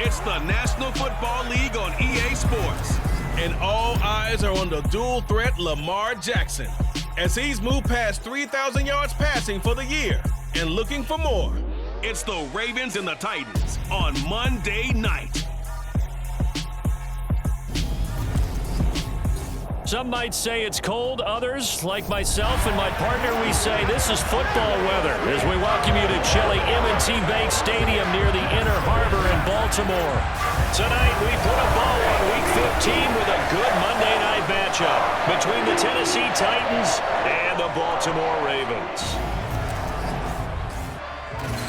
It's the National Football League on EA Sports. And all eyes are on the dual threat Lamar Jackson, as he's moved past 3,000 yards passing for the year and looking for more. It's the Ravens and the Titans on Monday night. Some might say it's cold. Others, like myself and my partner, we say this is football weather as we welcome you to chilly M&T Bank Stadium near the Inner Harbor in Baltimore. Tonight, we put a bow on Week 15 with a good Monday night matchup between the Tennessee Titans and the Baltimore Ravens.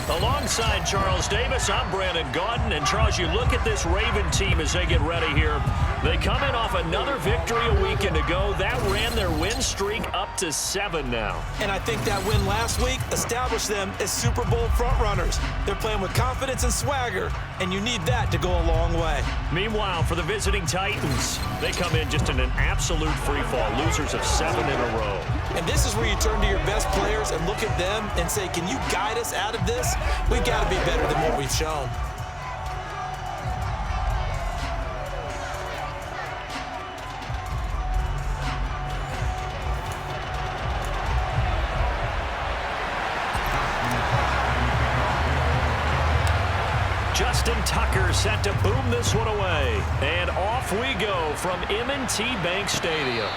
Alongside Charles Davis, I'm Brandon Gaudin. And Charles, you look at this Raven team as they get ready here. They come in off another victory a weekend ago. That ran their win streak up to 7 now. And I think that win last week established them as Super Bowl frontrunners. They're playing with confidence and swagger, and you need that to go a long way. Meanwhile, for the visiting Titans, they come in just in an absolute free-fall, losers of 7 in a row. And this is where you turn to your best players and look at them and say, can you guide us out of this? We've got to be better than what we've shown. Justin Tucker set to boom this one away. And off we go from M&T Bank Stadium.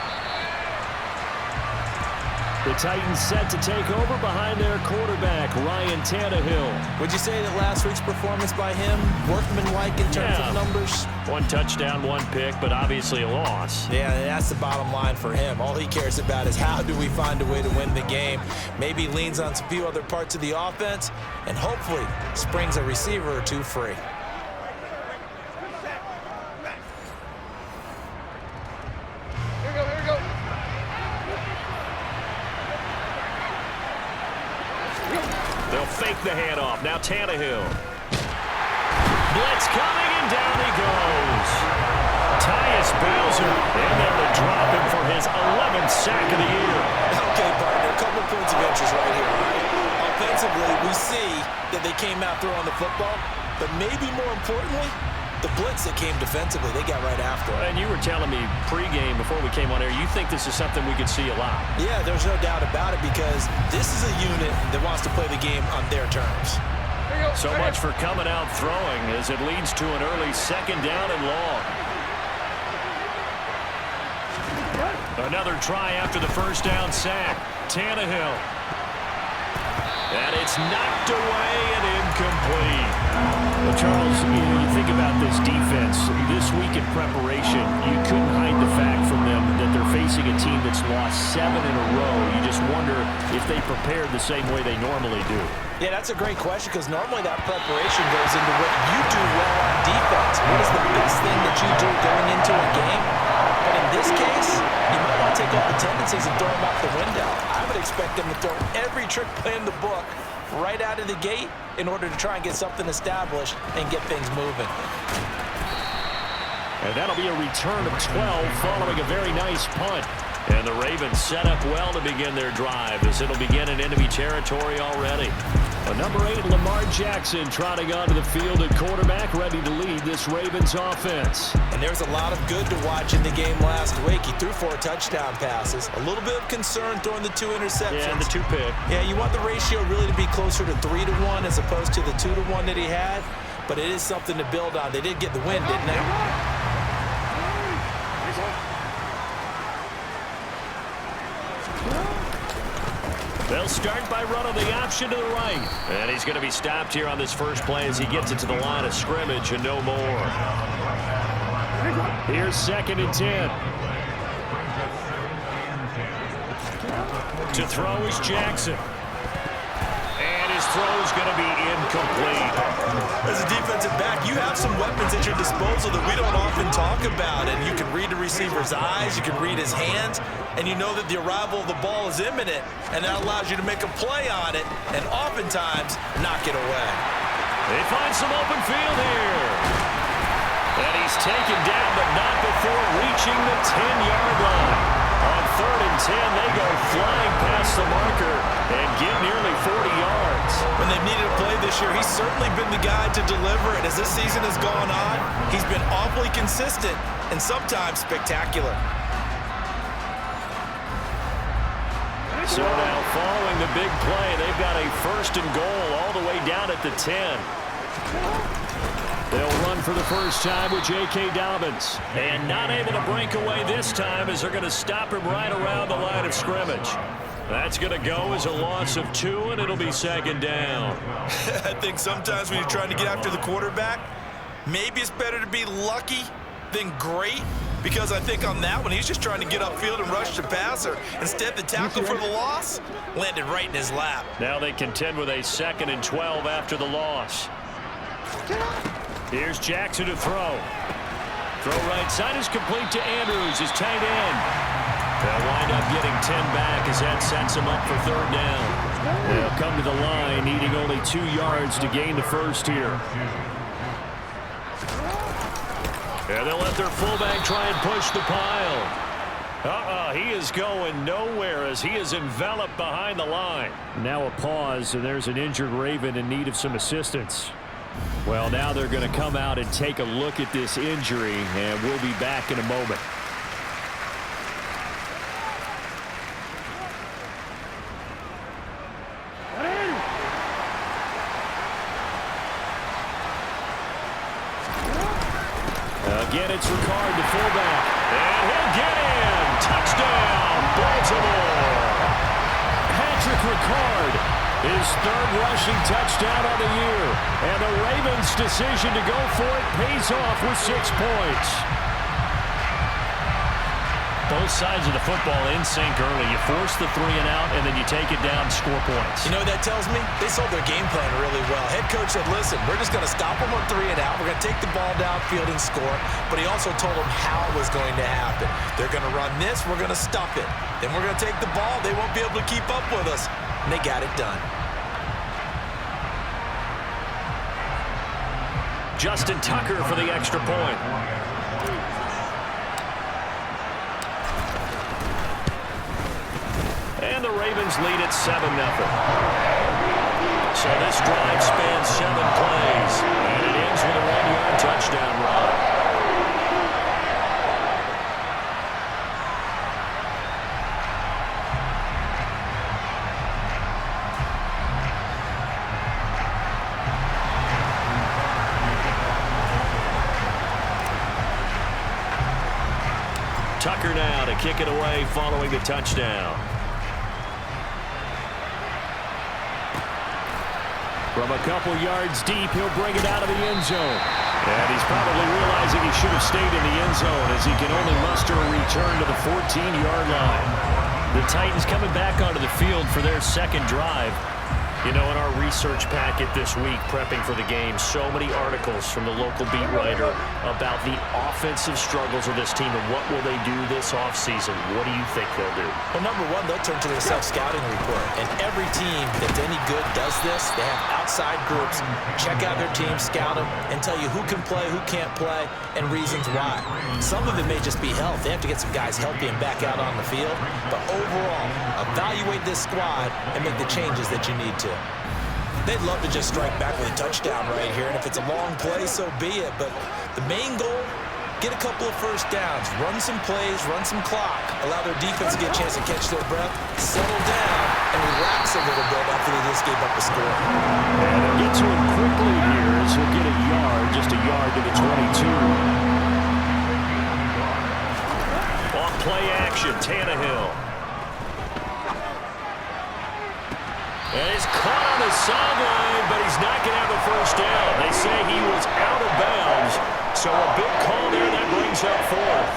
The Titans set to take over behind their quarterback, Ryan Tannehill. Would you say that last week's performance by him, workmanlike in terms of numbers? 1 touchdown, 1 pick, but obviously a loss. Yeah, that's the bottom line for him. All he cares about is how do we find a way to win the game. Maybe leans on a few other parts of the offense, and hopefully springs a receiver or two free. They'll fake the handoff. Now Tannehill. Blitz coming, and down he goes. Tyus Bowser in there to drop him for his 11th sack of the year. Okay, partner, a couple points of interest right here. Right? Offensively, we see that they came out throwing the football, but maybe more importantly, the blitz that came defensively, they got right after it. And you were telling me pregame before we came on air, you think this is something we could see a lot. Yeah, there's no doubt about it because this is a unit that wants to play the game on their terms. So much for coming out throwing as it leads to an early 2nd down and long. Another try after the 1st down sack. Tannehill. And it's knocked away and incomplete. Well, Charles, you think about this defense. This week in preparation, you couldn't hide the fact from them that they're facing a team that's lost 7 in a row. You just wonder if they prepared the same way they normally do. Yeah, that's a great question because normally that preparation goes into what you do well on defense. What is the best thing that you do going into a game? But in this case, you might want to take up the tendencies and throw them out the window. I would expect them to throw every trick play in the book right out of the gate in order to try and get something established and get things moving. And that'll be a return of 12 following a very nice punt. And the Ravens set up well to begin their drive as it'll begin in enemy territory already. Number 8, Lamar Jackson, trotting onto the field at quarterback, ready to lead this Ravens offense. And there's a lot of good to watch in the game last week. He threw 4 touchdown passes. A little bit of concern throwing the 2 interceptions. Yeah, and the 2 pick. Yeah, you want the ratio really to be closer to 3-to-1 as opposed to the 2-to-1 that he had. But it is something to build on. They did get the win, didn't they? They'll start by running the option to the right. And he's going to be stopped here on this first play as he gets it to the line of scrimmage and no more. Here's 2nd and 10. To throw is Jackson. And his throw is going to be incomplete. As a defensive back, you have some weapons at your disposal that we don't often talk about. And you can read the receiver's eyes, you can read his hands, and you know that the arrival of the ball is imminent, and that allows you to make a play on it and oftentimes knock it away. They find some open field here. And he's taken down, but not before reaching the 10-yard line. On 3rd and 10, they go flying past the marker and get nearly 40 yards. When they've needed to play this year, he's certainly been the guy to deliver it. As this season has gone on, he's been awfully consistent and sometimes spectacular. So now following the big play, they've got a 1st and goal all the way down at the 10. They'll run for the first time with J.K. Dobbins. And not able to break away this time as they're going to stop him right around the line of scrimmage. That's going to go as a loss of 2, and it'll be 2nd down. I think sometimes when you're trying to get after the quarterback, maybe it's better to be lucky than great, because I think on that one, he's just trying to get upfield and rush the passer. Instead, the tackle for the loss landed right in his lap. Now they contend with a 2nd and 12 after the loss. Here's Jackson to throw. Throw right side is complete to Andrews, his tight end. They'll wind up getting 10 back as that sets him up for 3rd down. They'll come to the line, needing only 2 yards to gain the first here. And they'll let their fullback try and push the pile. He is going nowhere as he is enveloped behind the line. Now a pause, and there's an injured Raven in need of some assistance. Well, now they're going to come out and take a look at this injury, and we'll be back in a moment. Again, it's Ricard, the fullback. And he'll get in. Touchdown, Baltimore. Patrick Ricard, his 3rd rushing touchdown on the year. And the Ravens' decision to go for it pays off with 6 points. Both sides of the football in sync early. You force the 3 and out, and then you take it down and score points. You know what that tells me? They sold their game plan really well. Head coach said, listen, we're just going to stop them on 3 and out. We're going to take the ball downfield and score. But he also told them how it was going to happen. They're going to run this. We're going to stop it. Then we're going to take the ball. They won't be able to keep up with us. And they got it done. Justin Tucker for the extra point. And the Ravens lead at 7-0. So this drive spans 7 plays, and it ends with a 1-yard touchdown run. Tucker now to kick it away following the touchdown. From a couple yards deep, he'll bring it out of the end zone. And he's probably realizing he should have stayed in the end zone as he can only muster a return to the 14-yard line. The Titans coming back onto the field for their 2nd drive. You know, in our research packet this week, prepping for the game, so many articles from the local beat writer about the offensive struggles of this team and what will they do this offseason. What do you think they'll do? Well, number one, they'll turn to their self-scouting report. And every team that's any good does this. They have outside groups, check out their team, scout them, and tell you who can play, who can't play, and reasons why. Some of it may just be health. They have to get some guys healthy and back out on the field. But overall, evaluate this squad and make the changes that you need to. They'd love to just strike back with a touchdown right here, and if it's a long play, so be it. But the main goal, get a couple of first downs, run some plays, run some clock, allow their defense to get a chance to catch their breath, settle down, and relax a little bit after they just gave up a score. And they'll get to him quickly here as he'll get a yard, just a yard to the 22. Off play action, Tannehill. And he's caught on the sideline, but he's not going to have the first down. They say he was out of bounds, so a big call there that brings up 4th.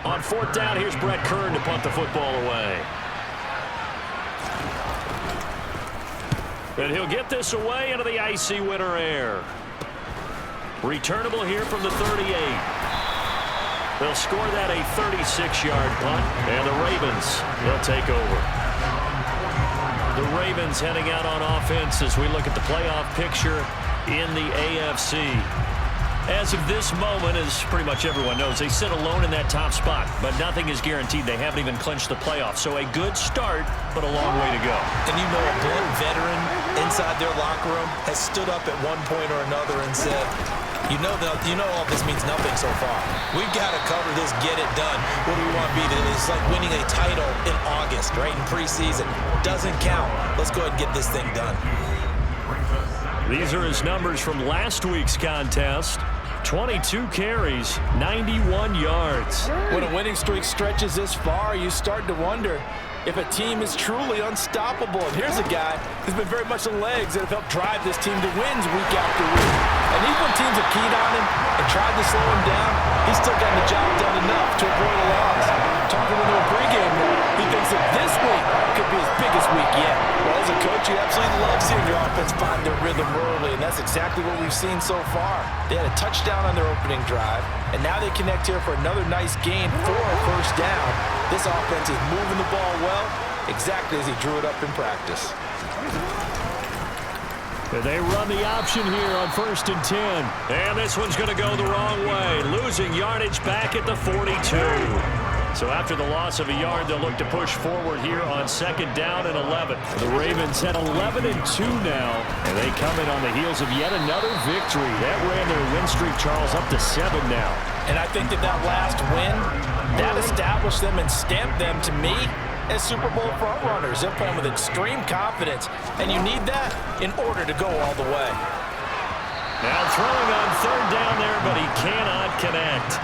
On 4th down, here's Brett Kern to punt the football away. And he'll get this away into the icy winter air. Returnable here from the 38. They'll score that a 36-yard punt, and the Ravens, they'll take over. The Ravens heading out on offense as we look at the playoff picture in the AFC. As of this moment, as pretty much everyone knows, they sit alone in that top spot, but nothing is guaranteed. They haven't even clinched the playoffs. So a good start, but a long way to go. And you know, a blunt veteran inside their locker room has stood up at one point or another and said, you know all this means nothing so far. We've got to cover this, get it done. What do we want to be? It's like winning a title in August, right, in preseason. Doesn't count. Let's go ahead and get this thing done. These are his numbers from last week's contest. 22 carries, 91 yards. When a winning streak stretches this far, you start to wonder if a team is truly unstoppable. And here's a guy who's been very much the legs that have helped drive this team to wins week after week. And even when teams have keyed on him and tried to slow him down, he's still gotten the job done enough to avoid a loss. Talking with him a pregame now, he thinks that this week could be his biggest week yet. Well, as a coach, you absolutely love seeing your offense find their rhythm early, and that's exactly what we've seen so far. They had a touchdown on their opening drive, and now they connect here for another nice gain for a first down. This offense is moving the ball well, exactly as he drew it up in practice. They run the option here on 1st and 10. And this one's going to go the wrong way, losing yardage back at the 42. So after the loss of a yard, they'll look to push forward here on 2nd down and 11. The Ravens at 11-2 now, and they come in on the heels of yet another victory. That ran their win streak, Charles, up to 7 now. And I think that last win, that established them and stamped them, to me, as Super Bowl frontrunners. They're playing with extreme confidence, and you need that in order to go all the way. Now throwing on 3rd down there, but he cannot connect.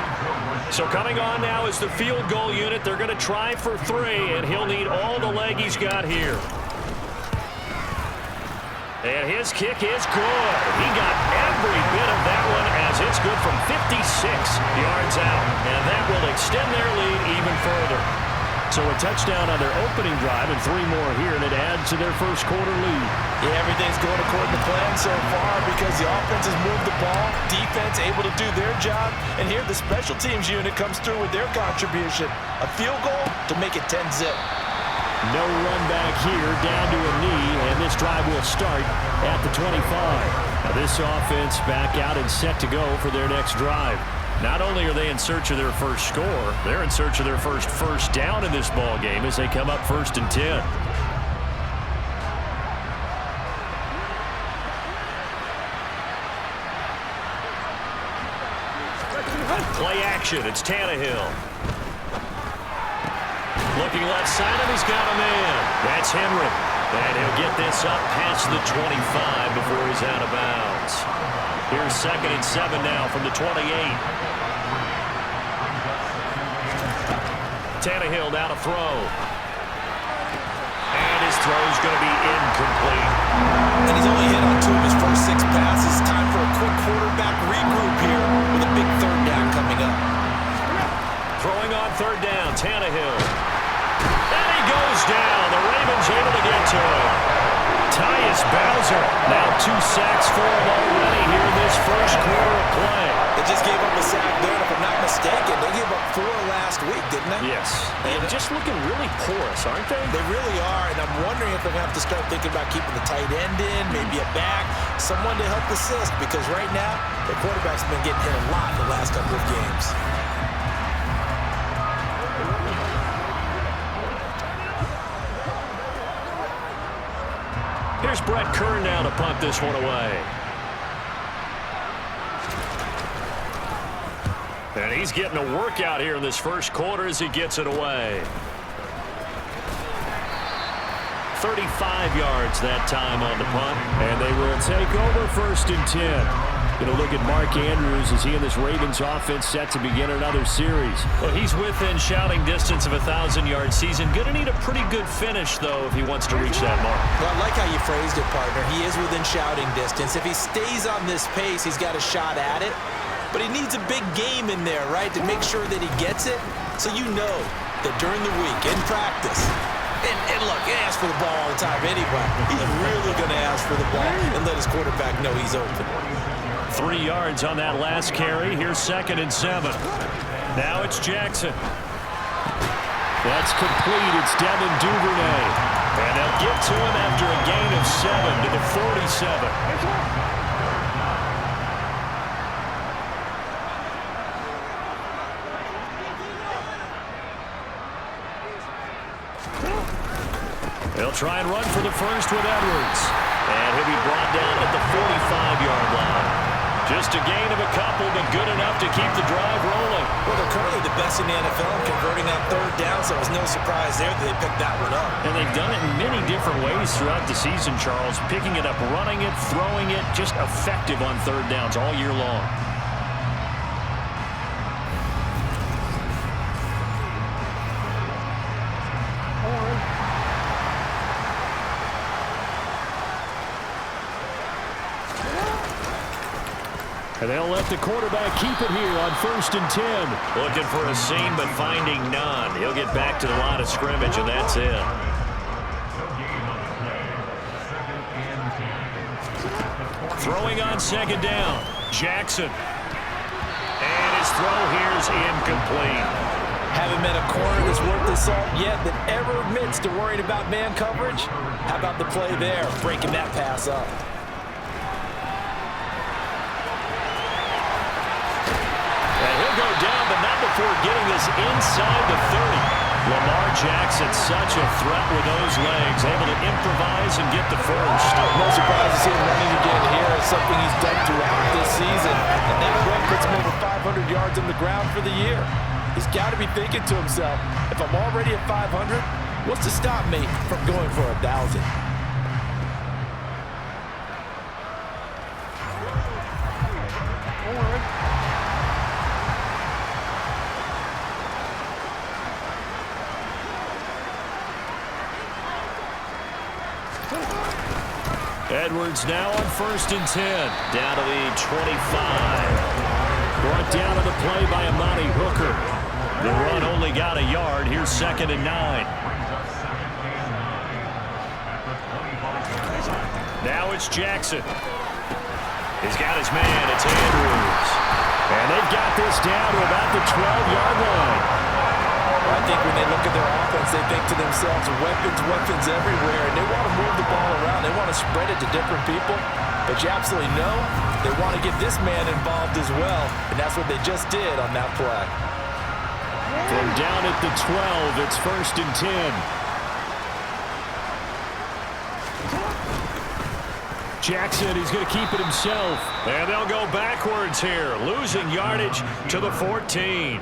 So coming on now is the field goal unit. They're going to try for 3, and he'll need all the leg he's got here. And his kick is good. He got every bit of that one as it's good from 56 yards out. And that will extend their lead even further. So a touchdown on their opening drive and 3 more here, and it adds to their first quarter lead. Yeah, everything's going according to plan so far because the offense has moved the ball, defense able to do their job, and here the special teams unit comes through with their contribution. A field goal to make it 10-zip. No run back here, down to a knee, and this drive will start at the 25. Now this offense back out and set to go for their next drive. Not only are they in search of their first score, they're in search of their first down in this ball game as they come up 1st and 10. Play action, it's Tannehill. Looking left side of him, he's got a man. That's Henry. And he'll get this up past the 25 before he's out of bounds. Here's 2nd and 7 now from the 28. Tannehill now to throw. And his throw's going to be incomplete. And he's only hit on 2 of his first 6 passes. Time for a quick quarterback regroup here with a big 3rd down coming up. Throwing on 3rd down, Tannehill. And he goes down. The Ravens able to get to him. Tyus Bowser. Now 2 sacks for him already here in this first quarter of play. They just gave up a sack there, and if I'm not mistaken, they gave up 4 last week, didn't they? Yes. And just looking really porous, aren't they? They really are, and I'm wondering if they're going to have to start thinking about keeping the tight end in, maybe a back, someone to help assist, because right now, the quarterback's been getting hit a lot the last couple of games. Here's Brett Kern now to punt this one away. And he's getting a workout here in this first quarter as he gets it away. 35 yards that time on the punt. And they will take over 1st and 10. Going to look at Mark Andrews as he and this Ravens offense set to begin another series. Well, he's within shouting distance of a 1,000-yard season. Going to need a pretty good finish, though, if he wants to reach that mark. Well, I like how you phrased it, partner. He is within shouting distance. If he stays on this pace, he's got a shot at it. But he needs a big game in there, right, to make sure that he gets it. So you know that during the week, in practice, and look, he asks for the ball all the time anyway. He's really going to ask for the ball and let his quarterback know he's open. 3 yards on that last carry. Here's 2nd and 7. Now it's Jackson. That's complete. It's Devin Duvernay. And they'll get to him after a gain of 7 to the 47. They'll try and run for the first with Edwards. And he'll be brought down at the 45-yard line. Just a gain of a couple, but good enough to keep the drive rolling. Well, they're currently the best in the NFL in converting on third down, so it was no surprise there that they picked that one up. And they've done it in many different ways throughout the season, Charles. Picking it up, running it, throwing it, just effective on third downs all year long. And they'll let the quarterback keep it here on 1st and 10. Looking for a seam, but finding none. He'll get back to the line of scrimmage, and that's it. Throwing on 2nd down. Jackson. And his throw here is incomplete. Haven't met a corner that's worth the salt yet that ever admits to worrying about man coverage. How about the play there, breaking that pass up? Go down, but not before getting this inside the 30. Lamar Jackson, such a threat with those legs, able to improvise and get the first. No surprise to see him running again here. It's something he's done throughout this season. And that run puts him over 500 yards on the ground for the year. He's got to be thinking to himself, if I'm already at 500, what's to stop me from going for 1,000? Edwards now on 1st and 10. Down to the 25. Brought down on the play by Amani Hooker. The run only got a yard. Here's 2nd and 9. Now it's Jackson. He's got his man. It's Andrews. And they've got this down to about the 12-yard line. I think when they look at their offense, they think to themselves, weapons everywhere, and they want to move the ball around. They want to spread it to different people. But you absolutely know they want to get this man involved as well, and that's what they just did on that play. From down at the 12, it's 1st and 10. Jackson, he's going to keep it himself. And they'll go backwards here, losing yardage to the 14.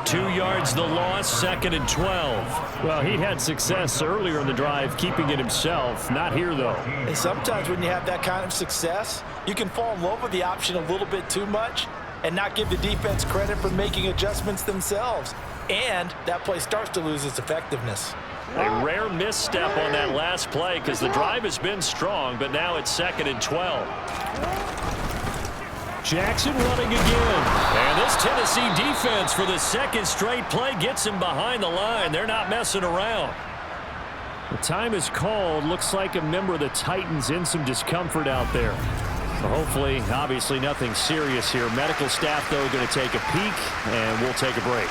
2 yards the loss, 2nd and 12. Well, he had success earlier in the drive keeping it himself. Not here, though. And sometimes when you have that kind of success, you can fall in love with the option a little bit too much and not give the defense credit for making adjustments themselves. And that play starts to lose its effectiveness. A rare misstep on that last play because the drive has been strong, but now it's 2nd and 12. Jackson running again. And this Tennessee defense for the 2nd straight play gets him behind the line. They're not messing around. The time is called. Looks like a member of the Titans in some discomfort out there. So hopefully, obviously nothing serious here. Medical staff, though, going to take a peek, and we'll take a break.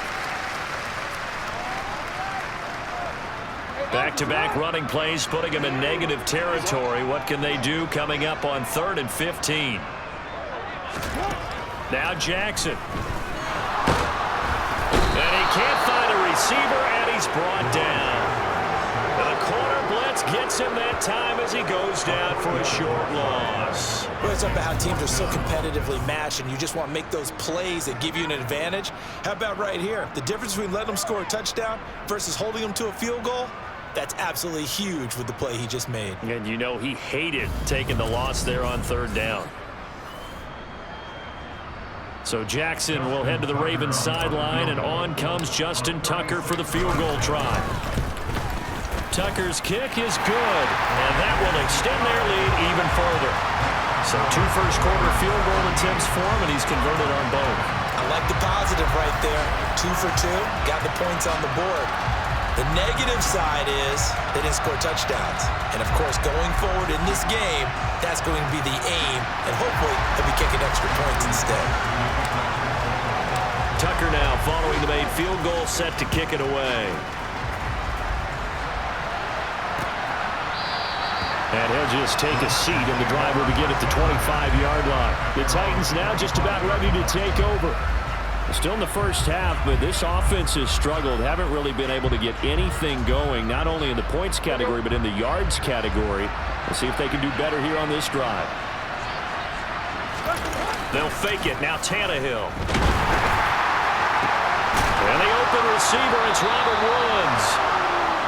Back-to-back running plays, putting them in negative territory. What can they do coming up on 3rd and 15? Now Jackson. And he can't find a receiver, and he's brought down. And the corner blitz gets him that time as he goes down for a short loss. Well, it's about how teams are so competitively matched, and you just want to make those plays that give you an advantage. How about right here? The difference between letting them score a touchdown versus holding them to a field goal, that's absolutely huge with the play he just made. And you know he hated taking the loss there on 3rd down. So Jackson will head to the Ravens sideline, and on comes Justin Tucker for the field goal try. Tucker's kick is good, and that will extend their lead even further. So 2 first-quarter field goal attempts for him, and he's converted on both. I like the positive right there. 2 for 2, got the points on the board. The negative side is they didn't score touchdowns. And, of course, going forward in this game, that's going to be the aim, and hopefully he'll be kicking extra points instead. Tucker now following the made field goal, set to kick it away. And he'll just take a seat, and the drive will begin at the 25-yard line. The Titans now just about ready to take over. Still in the first half, but this offense has struggled. Haven't really been able to get anything going, not only in the points category, but in the yards category. We'll see if they can do better here on this drive. They'll fake it. Now Tannehill. And the open receiver, it's Robert Woods.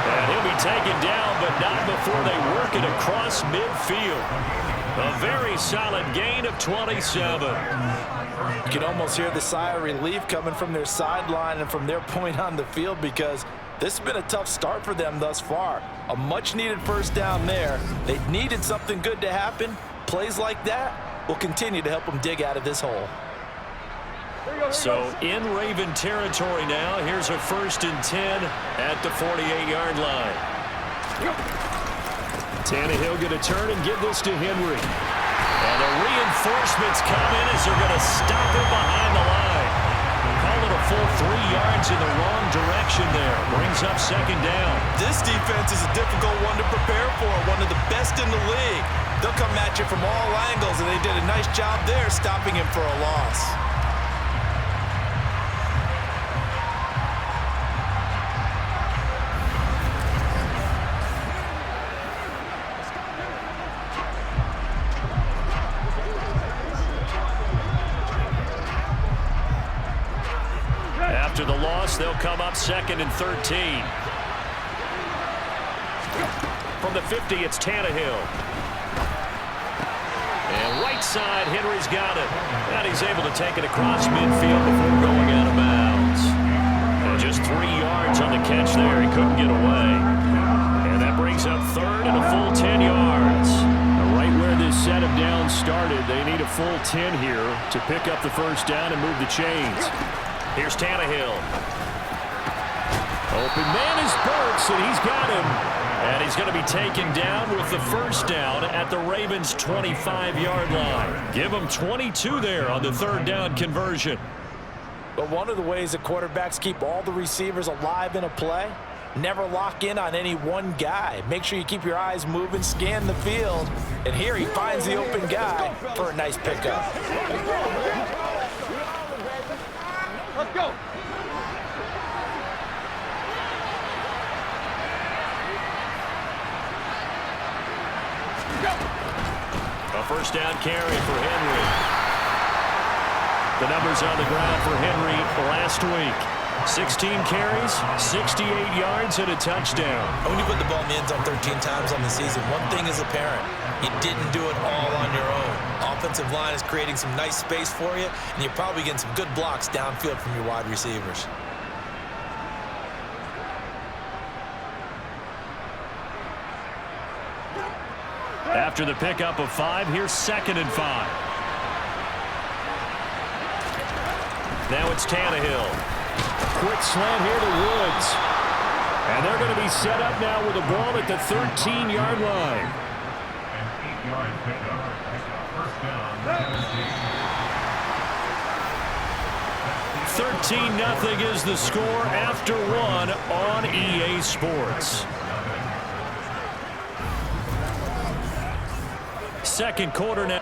And he'll be taken down, but not before they work it across midfield. A very solid gain of 27. You can almost hear the sigh of relief coming from their sideline and from their point on the field, because this has been a tough start for them thus far. A much-needed first down there. They needed something good to happen. Plays like that will continue to help them dig out of this hole. So in Raven territory now, here's a 1st and 10 at the 48-yard line. Tannehill going to turn and give this to Henry. And the reinforcements come in as they're going to stop him behind the line. Call it a full 3 yards in the wrong direction there. Brings up 2nd down. This defense is a difficult one to prepare for, one of the best in the league. They'll come at you from all angles, and they did a nice job there stopping him for a loss. After the loss, they'll come up 2nd and 13. From the 50, it's Tannehill. And right side, Henry's got it. And he's able to take it across midfield before going out of bounds. And just 3 yards on the catch there. He couldn't get away. And that brings up 3rd and a full 10 yards. Right where this set of downs started, they need a full 10 here to pick up the first down and move the chains. Here's Tannehill. Open man is Burks, and he's got him. And he's going to be taken down with the first down at the Ravens' 25-yard line. Give them 22 there on the 3rd down conversion. But one of the ways that quarterbacks keep all the receivers alive in a play, never lock in on any one guy. Make sure you keep your eyes moving, scan the field. And here he finds the open guy for a nice pickup. Let's go. A first down carry for Henry. The numbers on the ground for Henry last week. 16 carries, 68 yards, and a touchdown. When you put the ball in the end zone 13 times on the season, one thing is apparent. You didn't do it all on your own. Offensive line is creating some nice space for you, and you're probably getting some good blocks downfield from your wide receivers. After the pickup of 5, here's 2nd and 5. Now it's Tannehill. Quick slant here to Woods. And they're going to be set up now with a ball at the 13-yard line. 13-0 is the score after 1 on EA Sports. Second quarter now.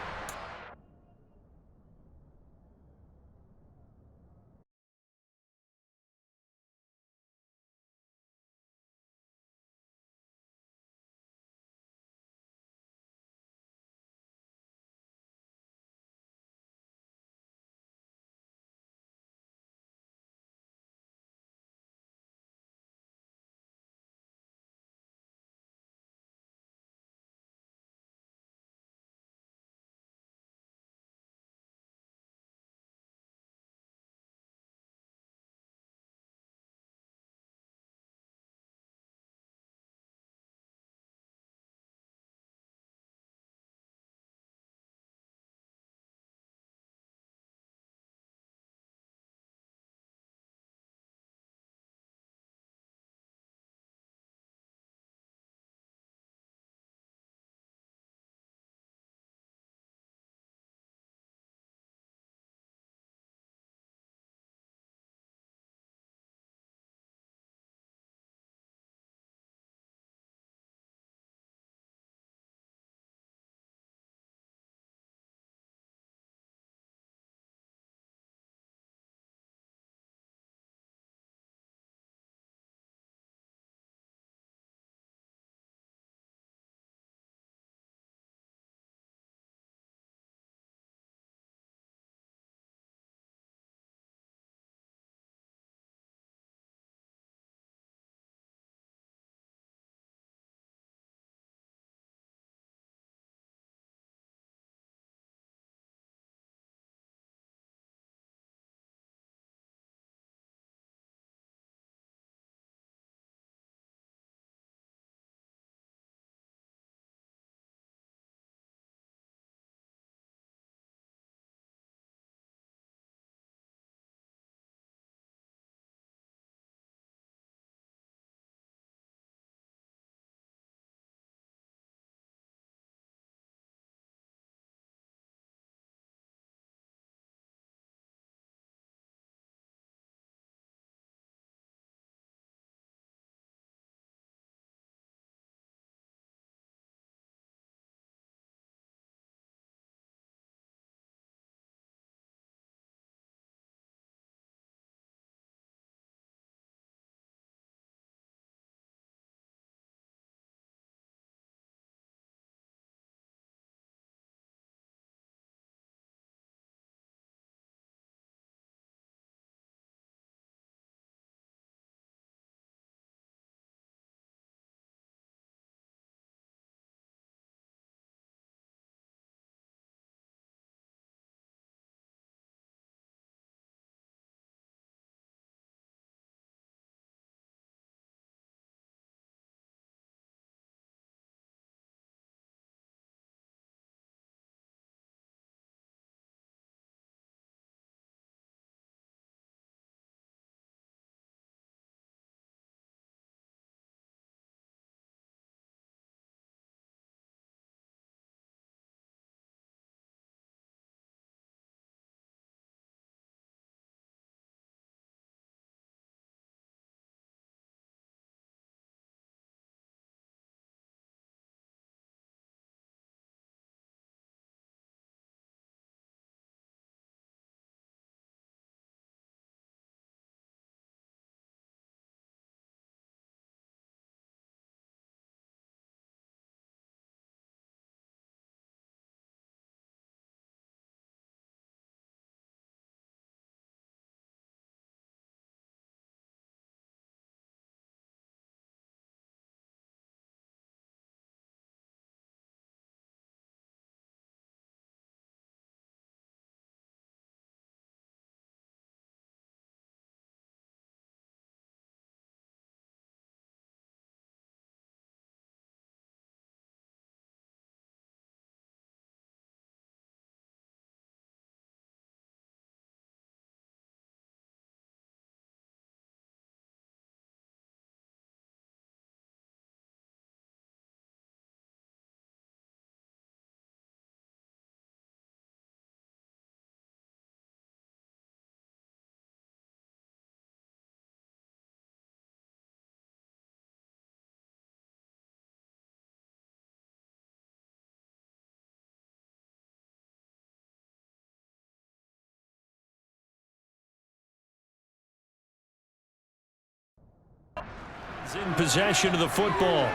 Is in possession of the football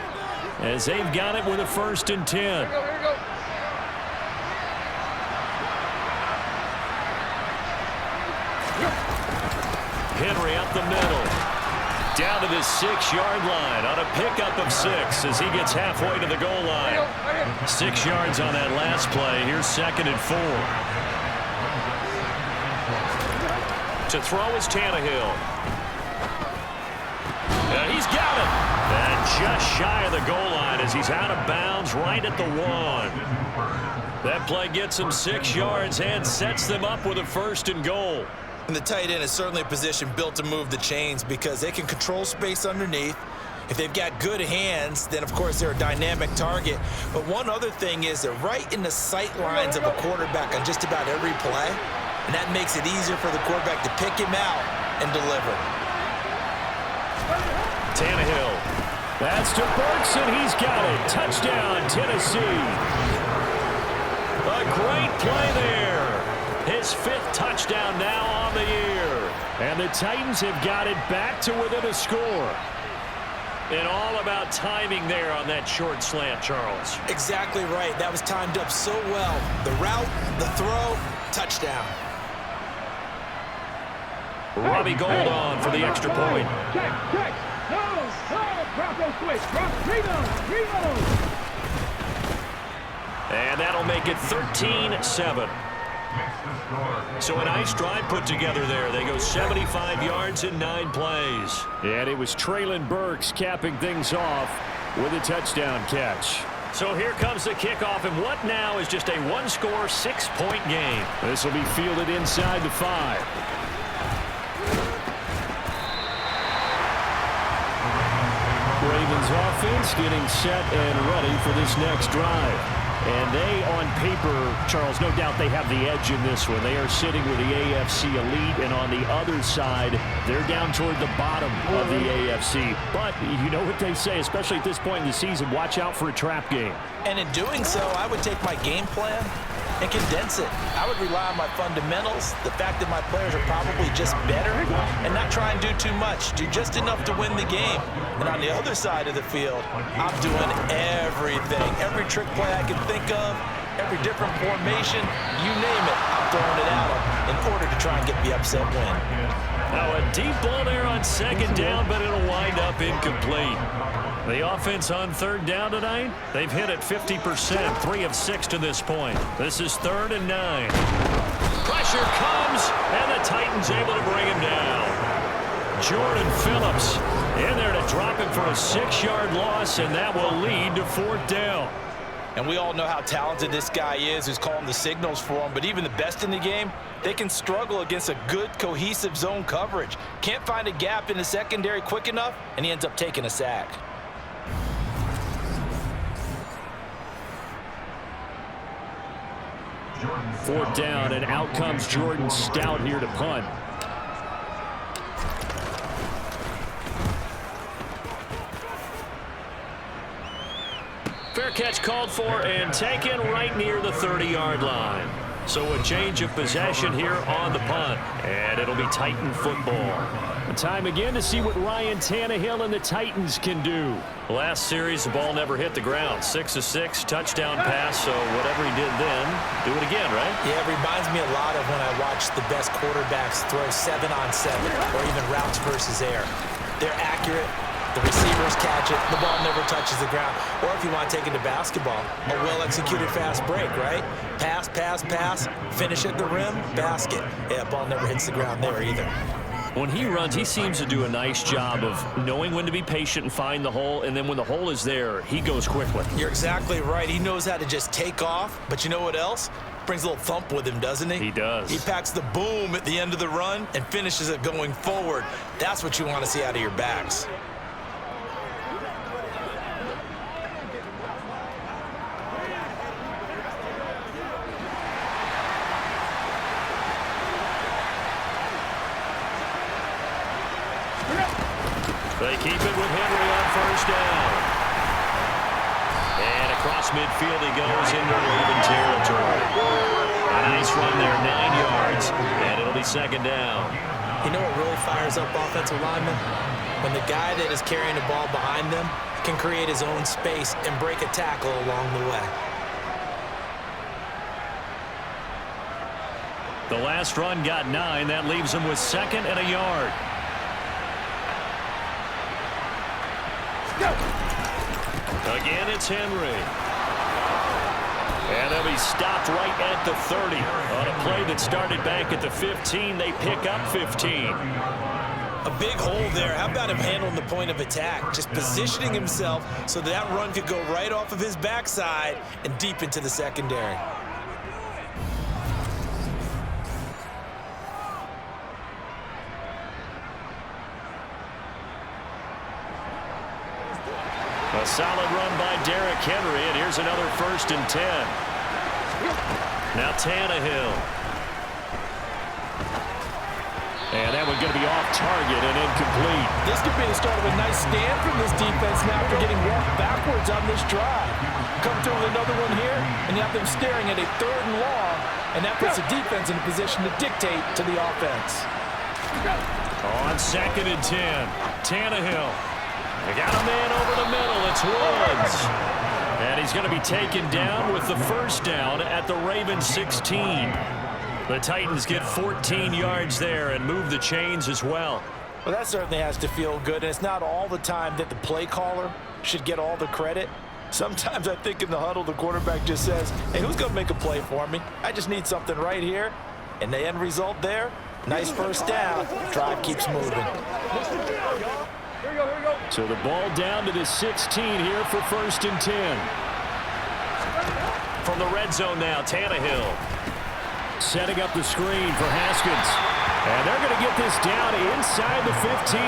as they've got it with a 1st and 10. Here we go. Henry up the middle. Down to the 6-yard line on a pickup of 6 as he gets halfway to the goal line. 6 yards on that last play. Here's 2nd and 4. To throw is Tannehill. He's got it. And just shy of the goal line as he's out of bounds right at the 1. That play gets him 6 yards and sets them up with a 1st and goal. And the tight end is certainly a position built to move the chains because they can control space underneath. If they've got good hands, then of course they're a dynamic target. But one other thing is they're right in the sight lines of a quarterback on just about every play. And that makes it easier for the quarterback to pick him out and deliver. Tannehill. That's to Burks, and he's got it. Touchdown, Tennessee. A great play there. His 5th touchdown now on the year. And the Titans have got it back to within a score. And all about timing there on that short slant, Charles. Exactly right. That was timed up so well. The route, the throw, touchdown. Robbie Gould on for the extra point. Check. No. Bronco switch. Reload. And that'll make it 13-7. So a nice drive put together there. They go 75 yards in 9 plays. And it was Treylon Burks capping things off with a touchdown catch. So here comes the kickoff, and what now is just a 1-score, 6-point game. This will be fielded inside the 5. Ravens offense getting set and ready for this next drive. And they, on paper, Charles, no doubt they have the edge in this one. They are sitting with the AFC elite, and on the other side, they're down toward the bottom of the AFC. But you know what they say, especially at this point in the season, watch out for a trap game. And in doing so, I would take my game plan and condense it. I would rely on my fundamentals, the fact that my players are probably just better, and not try and do too much. Do just enough to win the game. And on the other side of the field, I'm doing everything. Every trick play I can think of, every different formation, you name it, I'm throwing it at them in order to try and get the upset win. Now a deep ball there on 2nd down, but it'll wind up incomplete. The offense on 3rd down tonight, they've hit it 50%, 3 of 6 to this point. This is 3rd and 9. Pressure comes, and the Titans able to bring him down. Jordan Phillips in there to drop him for a 6-yard loss, and that will lead to 4th down. And we all know how talented this guy is who's calling the signals for him, but even the best in the game, they can struggle against a good, cohesive zone coverage. Can't find a gap in the secondary quick enough, and he ends up taking a sack. Fourth down, and out comes Jordan Stout here to punt. Fair catch called for and taken right near the 30-yard line. So a change of possession here on the punt, and it'll be Titan football. Time again to see what Ryan Tannehill and the Titans can do. Last series, the ball never hit the ground. 6 of 6, touchdown pass, so whatever he did then, do it again, right? Yeah, it reminds me a lot of when I watch the best quarterbacks throw 7-on-7 or even routes versus air. They're accurate. The receivers catch it. The ball never touches the ground. Or if you want to take it to basketball, a well-executed fast break, right? Pass, pass, pass, finish at the rim, basket. Yeah, ball never hits the ground there either. When he runs, he seems to do a nice job of knowing when to be patient and find the hole, and then when the hole is there, he goes quickly. You're exactly right. He knows how to just take off, but you know what else? Brings a little thump with him, doesn't he? He does. He packs the boom at the end of the run and finishes it going forward. That's what you want to see out of your backs. They keep it with Henry on 1st down. And across midfield he goes into Raven territory. A nice run there, 9 yards, and it'll be 2nd down. You know what really fires up offensive linemen? When the guy that is carrying the ball behind them can create his own space and break a tackle along the way. The last run got 9. That leaves him with 2nd and a yard. Again, it's Henry. And they'll be stopped right at the 30. On a play that started back at the 15, they pick up 15. A big hole there. How about him handling the point of attack? Just positioning himself so that run could go right off of his backside and deep into the secondary. A solid run by Derrick Henry, and here's another 1st and 10. Now Tannehill. And that one's going to be off target and incomplete. This could be the start of a nice stand from this defense now after getting walked backwards on this drive. Come through with another one here, and you have them staring at a 3rd and long, and that puts the defense in a position to dictate to the offense. On 2nd and 10, Tannehill. They got a man over the middle. It's Woods. And he's going to be taken down with the 1st down at the Ravens 16. The Titans get 14 yards there and move the chains as well. Well, that certainly has to feel good, and it's not all the time that the play caller should get all the credit. Sometimes I think in the huddle, the quarterback just says, hey, who's going to make a play for me? I just need something right here. And the end result there, nice 1st down. Drive keeps moving. So the ball down to the 16 here for 1st and 10. From the red zone now, Tannehill. Setting up the screen for Haskins. And they're going to get this down inside the 15.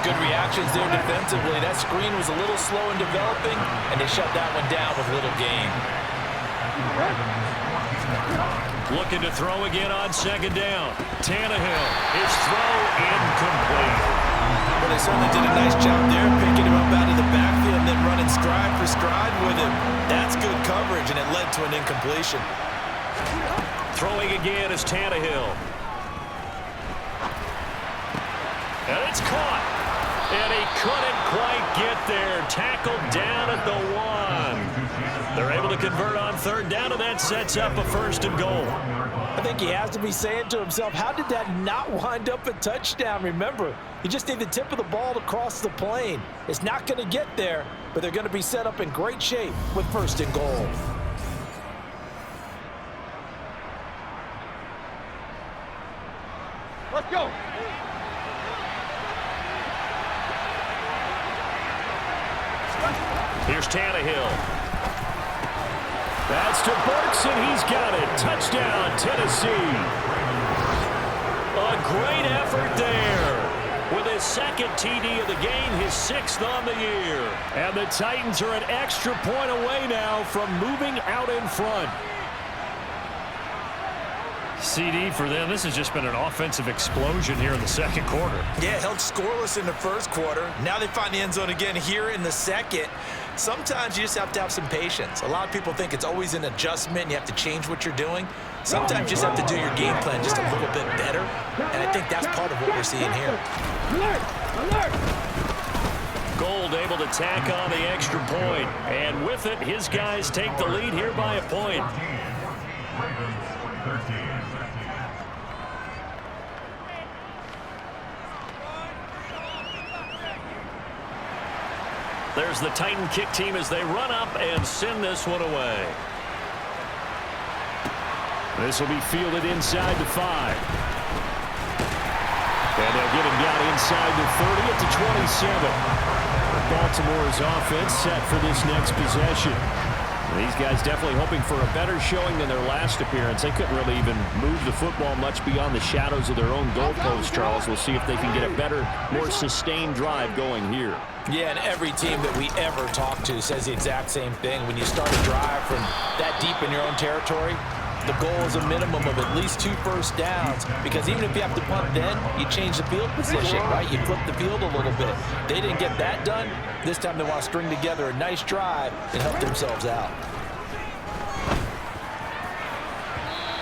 Good reactions there defensively. That screen was a little slow in developing, and they shut that one down with little gain. Looking to throw again on 2nd down. Tannehill. His throw incomplete. Well, they certainly did a nice job there, picking him up out of the backfield and then running stride for stride with him. That's good coverage, and it led to an incompletion. Throwing again is Tannehill. And it's caught. And he couldn't quite get there. Tackled down at the 1. They're able to convert on 3rd down, and that sets up a 1st and goal. I think he has to be saying to himself, how did that not wind up a touchdown? Remember, you just need the tip of the ball to cross the plane. It's not going to get there, but they're going to be set up in great shape with 1st and goal. Let's go. Here's Tannehill. That's to Burks, and he's got it. Touchdown, Tennessee. A great effort there. With his 2nd TD of the game, his 6th on the year. And the Titans are an extra point away now from moving out in front. CD for them. This has just been an offensive explosion here in the 2nd quarter. Yeah, held scoreless in the 1st quarter. Now they find the end zone again here in the 2nd. Sometimes you just have to have some patience. A lot of people think it's always an adjustment. You have to change what you're doing. Sometimes you just have to do your game plan just a little bit better. And I think that's part of what we're seeing here. Alert! Alert! Gold able to tack on the extra point. And with it, his guys take the lead here by a point. There's the Titan kick team as they run up and send this one away. This will be fielded inside the 5. And they'll get him down inside the 30 at the 27. Baltimore's offense set for this next possession. These guys definitely hoping for a better showing than their last appearance. They couldn't really even move the football much beyond the shadows of their own goalpost, Charles. We'll see if they can get a better, more sustained drive going here. Yeah, and every team that we ever talk to says the exact same thing. When you start a drive from that deep in your own territory, the goal is a minimum of at least 2 first downs, because even if you have to punt then, you change the field position, right? You flip the field a little bit. They didn't get that done. This time they want to string together a nice drive and help themselves out.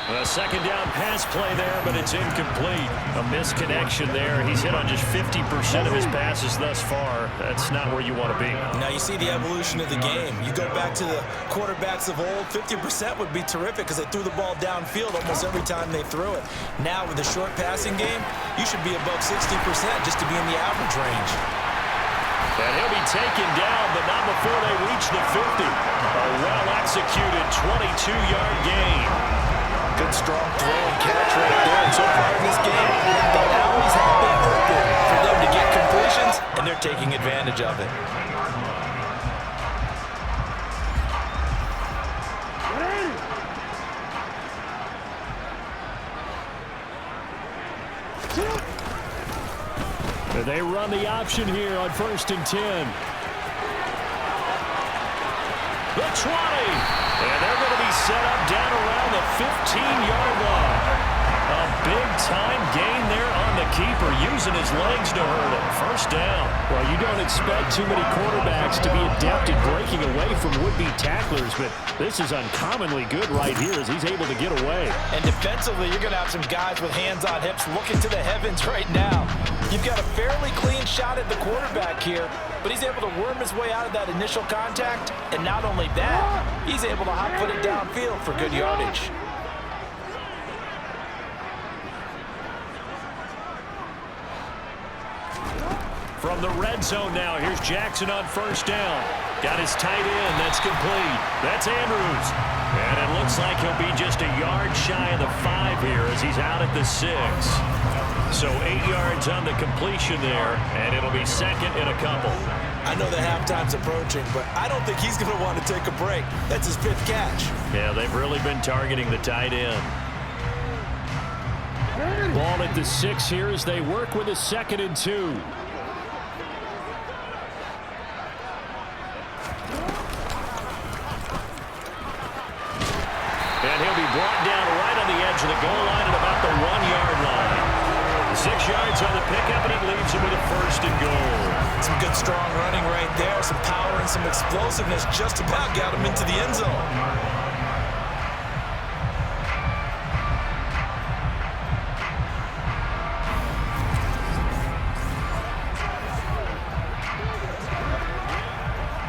A second down pass play there, but it's incomplete. A misconnection there. He's hit on just 50% of his passes thus far. That's not where you want to be. Now you see the evolution of the game. You go back to the quarterbacks of old, 50% would be terrific because they threw the ball downfield almost every time they threw it. Now with the short passing game, you should be above 60% just to be in the average range. And he'll be taken down, but not before they reach the 50. A well-executed 22-yard gain. Good, strong throw and catch right there. And so far in this game, the alleys have been open for them to get completions, and they're taking advantage of it. They run the option here on 1st and 10. The 20. And they're going to be set up down around the 15-yard line. A big-time gain there on the keeper, using his legs to hurt him. First down. Well, you don't expect too many quarterbacks to be adept at breaking away from would-be tacklers, but this is uncommonly good right here as he's able to get away. And defensively, you're going to have some guys with hands on hips looking to the heavens right now. You've got a fairly clean shot at the quarterback here, but he's able to worm his way out of that initial contact. And not only that, he's able to hot-foot it downfield for good yardage. From the red zone now, here's Jackson on 1st down. Got his tight end. That's complete. That's Andrews. And it looks like he'll be just a yard shy of the 5 here as he's out at the 6. So 8 yards on the completion there, and it'll be second and a couple. I know the halftime's approaching, but I don't think he's going to want to take a break. That's his 5th catch. Yeah, they've really been targeting the tight end. Ball at the 6 here as they work with a 2nd and 2. And he'll be brought down right on the edge of the goal line at about the 1-yard line. 6 yards on the pickup, and it leaves him with a 1st and goal. Some good, strong running right there. Some power and some explosiveness just about got him into the end zone.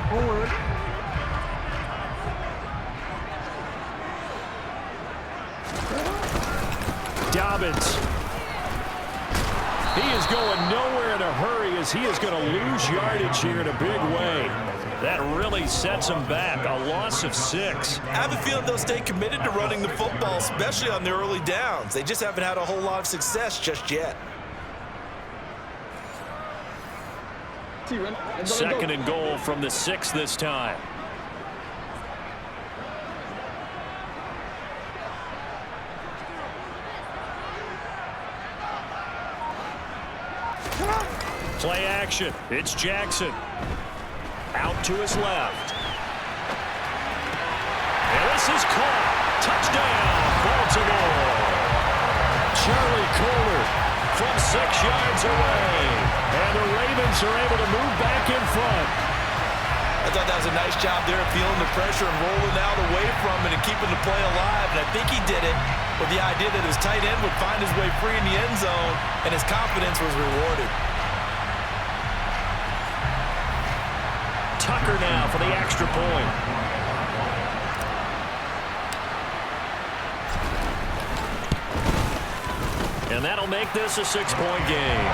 Forward. Dobbins. He is going nowhere in a hurry as he is going to lose yardage here in a big way. That really sets him back. A loss of 6. I have a feeling they'll stay committed to running the football, especially on their early downs. They just haven't had a whole lot of success just yet. 2nd and goal from the 6 this time. Play action. It's Jackson. Out to his left. And this is caught. Touchdown, Baltimore. Charlie Kohler From 6 yards away. and the Ravens are able to move back in front. I thought that was a nice job there of feeling the pressure and rolling out away from it and keeping the play alive. And I think he did it with the idea that his tight end would find his way free in the end zone, and his confidence was rewarded. Tucker now for the extra point. And that'll make this a 6-point game.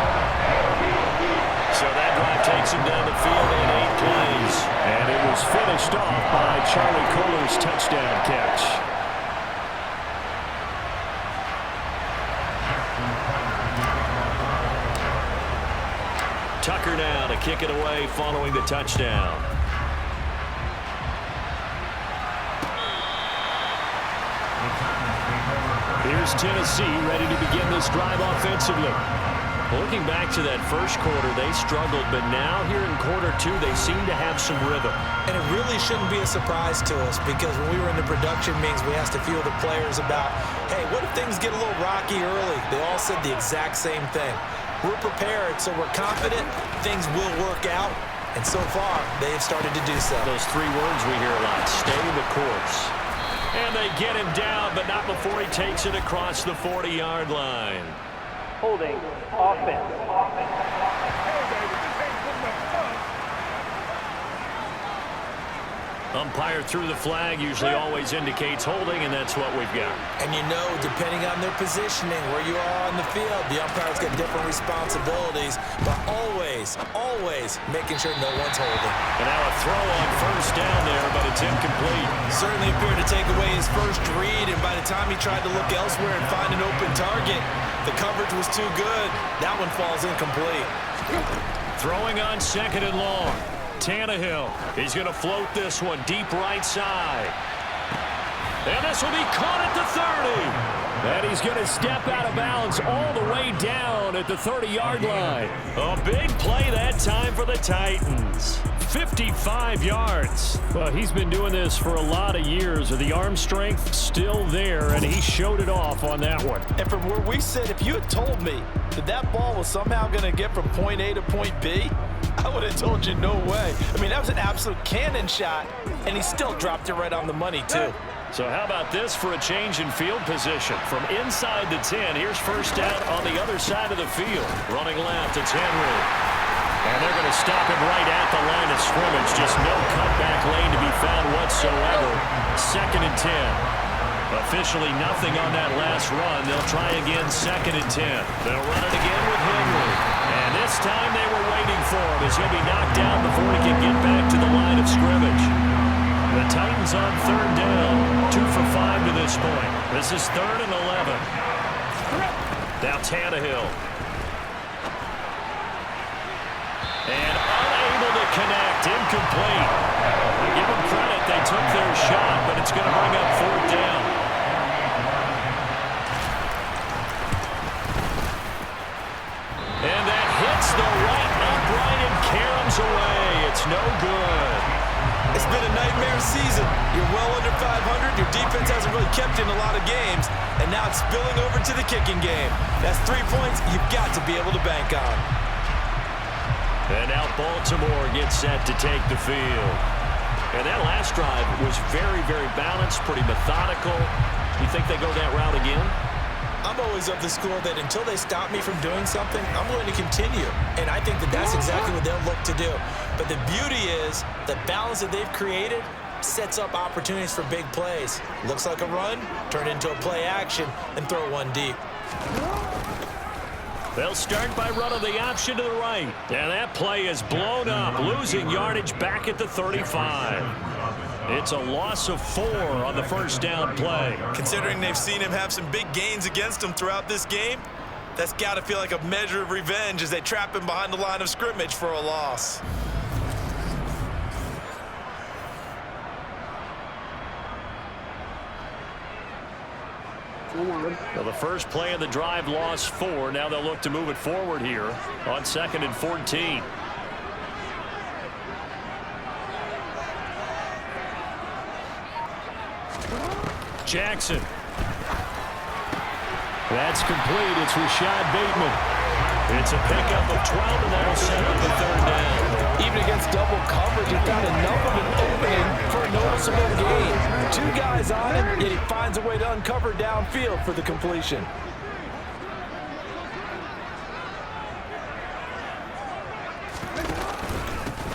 So that drive takes him down the field in 8 plays. And it was finished off by Charlie Kohler's touchdown catch. Tucker now to kick it away following the touchdown. Here's Tennessee ready to begin this drive offensively. Looking back to that first quarter, they struggled, but now here in quarter 2, they seem to have some rhythm. And it really shouldn't be a surprise to us, because when we were in the production meetings, we asked a few of the players about, hey, what if things get a little rocky early? They all said the exact same thing. We're prepared, so we're confident things will work out. And so far, they have started to do so. Those 3 words we hear a lot: stay the course. And they get him down, but not before he takes it across the 40-yard line. Holding. Offense. Umpire threw the flag, usually always indicates holding, and that's what we've got. And you know, depending on their positioning, where you are on the field, the umpires get different responsibilities, but always making sure no one's holding. And now a throw on first down there, but it's incomplete. Certainly appeared to take away his first read, and by the time he tried to look elsewhere and find an open target, the coverage was too good. That one falls incomplete. Throwing on second and long. Tannehill, he's going to float this one deep right side. And this will be caught at the 30. And he's going to step out of bounds all the way down at the 30-yard line. A big play that time for the Titans. 55 yards. Well, he's been doing this for a lot of years. The arm strength still there, and he showed it off on that one. And from where we sit, if you had told me that that ball was somehow going to get from point A to point B, I would have told you no way. I mean, that was an absolute cannon shot, and he still dropped it right on the money, too. So how about this for a change in field position? From inside the 10, here's first down on the other side of the field. Running left, it's Henry. And they're going to stop him right at the line of scrimmage. Just no cutback lane to be found whatsoever. Second and 10. Officially nothing on that last run. They'll try again second and 10. They'll run it again with Henry. And this time they were waiting for him as he'll be knocked down before he can get back to the line of scrimmage. The Titans on third down. 2 for 5 to this point. This is third and 11. Now Tannehill. And unable to connect. Incomplete. Give them credit. They took their shot, but it's going to bring up fourth down. And that hits the right upright and caroms away. It's no good. It's been a nightmare season. You're well under 500. Your defense hasn't really kept you in a lot of games, and now it's spilling over to the kicking game. That's 3 points you've got to be able to bank on. And now Baltimore gets set to take the field. And that last drive was very, very balanced, pretty methodical. You think they go that route again? I'm always of the school that until they stop me from doing something, I'm going to continue. And I think that that's exactly what they'll look to do. But the beauty is the balance that they've created sets up opportunities for big plays. Looks like a run, turn into a play action, and throw one deep. They'll start by running the option to the right. And that play is blown up, losing yardage back at the 35. It's a loss of 4 on the first down play. Considering they've seen him have some big gains against him throughout this game, that's got to feel like a measure of revenge as they trap him behind the line of scrimmage for a loss. Well, the first play of the drive lost 4. Now they'll look to move it forward here on second and 14. Jackson. That's complete. It's Rashad Bateman. It's a pickup of 12, and that'll set up the third down. Even against double coverage, he found enough of an opening for a noticeable gain. 2 guys on him, yet he finds a way to uncover downfield for the completion.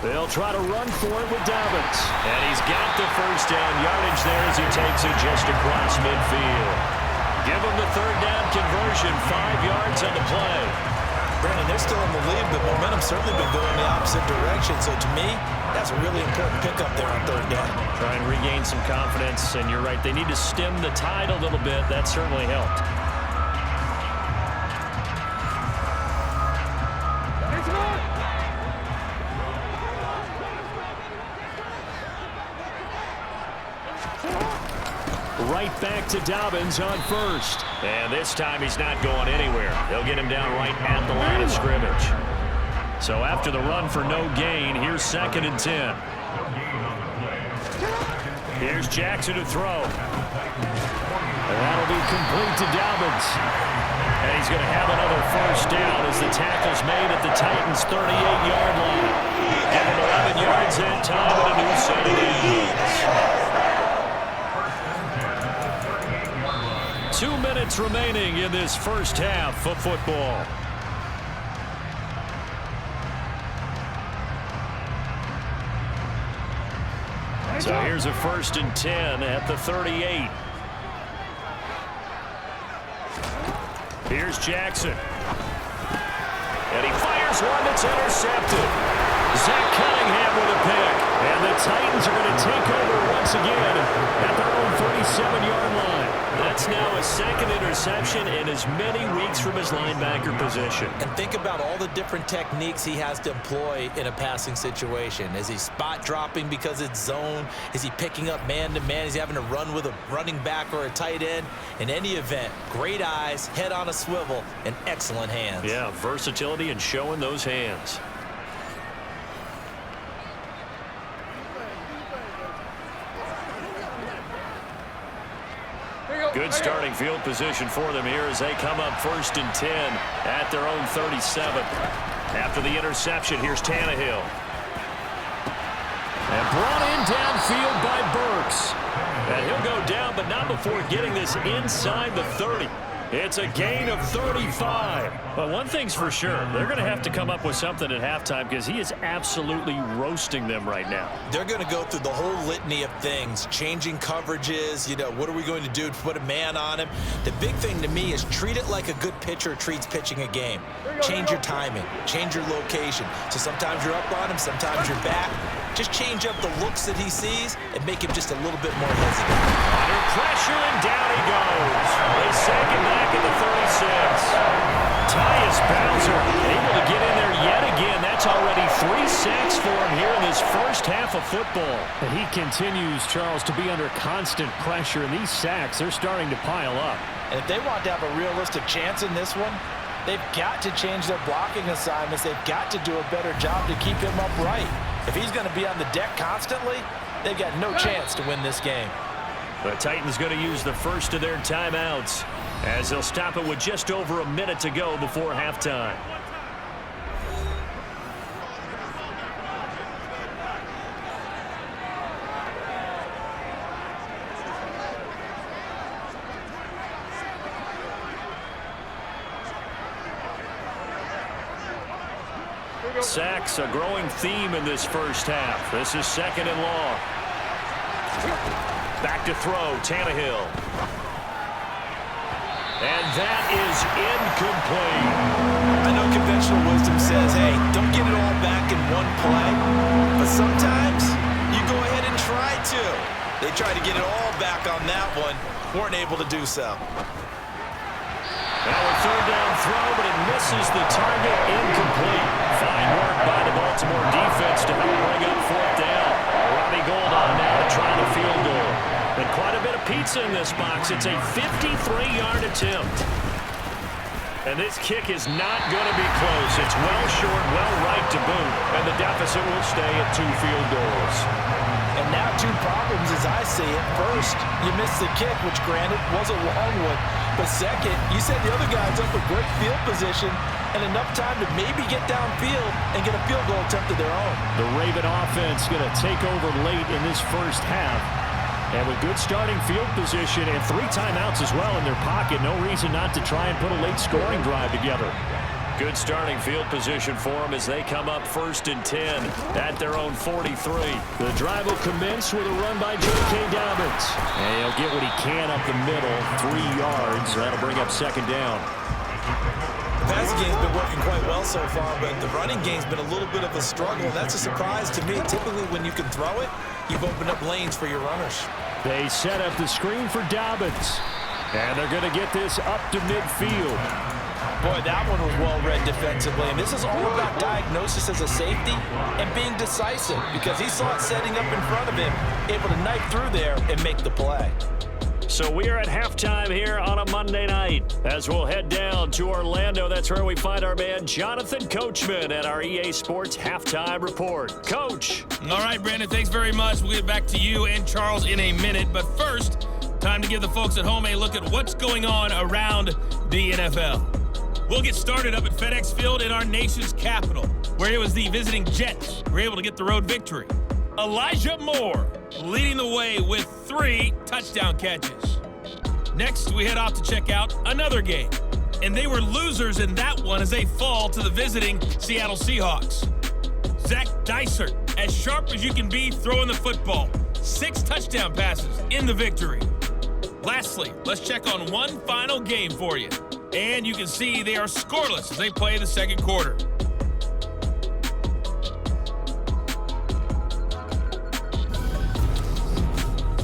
They'll try to run for it with Dobbins. And he's got the first down yardage there as he takes it just across midfield. Give him the third down conversion, 5 yards on the play. Brandon, they're still in the lead, but momentum's certainly been going the opposite direction. So to me, that's a really important pickup there on third down. Try and regain some confidence, and you're right, they need to stem the tide a little bit. That certainly helped. Right back to Dobbins on first. And this time he's not going anywhere. They'll get him down right at the line of scrimmage. So after the run for no gain, here's second and 10. Here's Jackson to throw. And that'll be complete to Dobbins. And he's going to have another first down as the tackle's made at the Titans' 38-yard line. Give him 11 yards that time and a new set of downs. 2 minutes remaining in this first half of football. So here's a 1st and 10 at the 38. Here's Jackson. And he fires one that's intercepted. Zach Cunningham with a pick. And the Titans are going to take over once again at their own 37-yard line. That's now a 2nd interception in as many weeks from his linebacker position. And think about all the different techniques he has to employ in a passing situation. Is he spot dropping because it's zone? Is he picking up man-to-man? Is he having to run with a running back or a tight end? In any event, great eyes, head on a swivel, and excellent hands. Yeah, versatility and showing those hands. Good starting field position for them here as they come up 1st and 10 at their own 37. After the interception, here's Tannehill. And brought in downfield by Burks. And he'll go down, but not before getting this inside the 30. It's a gain of 35. But one thing's for sure, they're going to have to come up with something at halftime because he is absolutely roasting them right now. They're going to go through the whole litany of things, changing coverages, what are we going to do to put a man on him? The big thing to me is treat it like a good pitcher treats pitching a game. Change your timing, change your location. So sometimes you're up on him, sometimes you're back. Just change up the looks that he sees and make him just a little bit more hesitant. Under pressure, and down he goes. They sack him back at the 36. Tyus Bowser able to get in there yet again. That's already 3 sacks for him here in this first half of football. And he continues, Charles, to be under constant pressure, and these sacks, they're starting to pile up. And if they want to have a realistic chance in this one, they've got to change their blocking assignments. They've got to do a better job to keep him upright. If he's going to be on the deck constantly, they've got no chance to win this game. The Titans going to use the first of their timeouts as they'll stop it with just over a minute to go before halftime. Sacks, a growing theme in this first half. This is 2nd and long. Back to throw, Tannehill. And that is incomplete. I know conventional wisdom says, hey, don't get it all back in one play. But sometimes you go ahead and try to. They tried to get it all back on that one. Weren't able to do so. Now a 3rd down throw, but it misses the target. Incomplete. Fine work by the Baltimore defense to help bring up 4th down. Robbie Gould on now to try the field goal. And quite a bit of pizza in this box. It's a 53-yard attempt. And this kick is not going to be close. It's well short, well right to boot. And the deficit will stay at 2 field goals. And now 2 problems as I see it. First, you missed the kick, which granted was a long one. But second, you said the other guy's up a great field position and enough time to maybe get downfield and get a field goal attempt of their own. The Raven offense going to take over late in this first half. And with good starting field position and 3 timeouts as well in their pocket, no reason not to try and put a late scoring drive together. Good starting field position for them as they come up 1st and 10 at their own 43. The drive will commence with a run by J.K. Dobbins. And he'll get what he can up the middle, 3 yards. That'll bring up 2nd down. The passing game's been working quite well so far, but the running game's been a little bit of a struggle. That's a surprise to me. Typically, when you can throw it, you've opened up lanes for your runners. They set up the screen for Dobbins. And they're going to get this up to midfield. Boy, that one was well-read defensively, and this is all about diagnosis as a safety and being decisive because he saw it setting up in front of him, able to knife through there and make the play. So we are at halftime here on a Monday night as we'll head down to Orlando. That's where we find our man Jonathan Coachman at our EA Sports Halftime Report. Coach. All right, Brandon, thanks very much. We'll get back to you and Charles in a minute. But first, time to give the folks at home a look at what's going on around the NFL. We'll get started up at FedEx Field in our nation's capital, where it was the visiting Jets who were able to get the road victory. Elijah Moore leading the way with 3 touchdown catches. Next, we head off to check out another game. And they were losers in that one as they fall to the visiting Seattle Seahawks. Zach Dysert, as sharp as you can be throwing the football. 6 touchdown passes in the victory. Lastly, let's check on one final game for you. And you can see they are scoreless as they play the second quarter.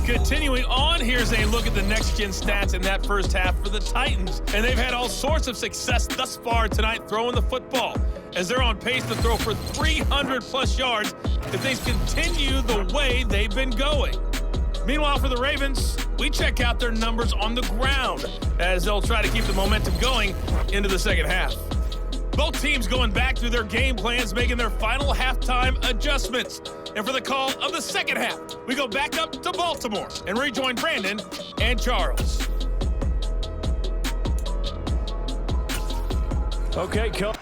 Continuing on, here's a look at the next-gen stats in that first half for the Titans. And they've had all sorts of success thus far tonight throwing the football, as they're on pace to throw for 300-plus yards if things continue the way they've been going. Meanwhile, for the Ravens, we check out their numbers on the ground as they'll try to keep the momentum going into the second half. Both teams going back through their game plans, making their final halftime adjustments. And for the call of the second half, we go back up to Baltimore and rejoin Brandon and Charles. Okay, Coach.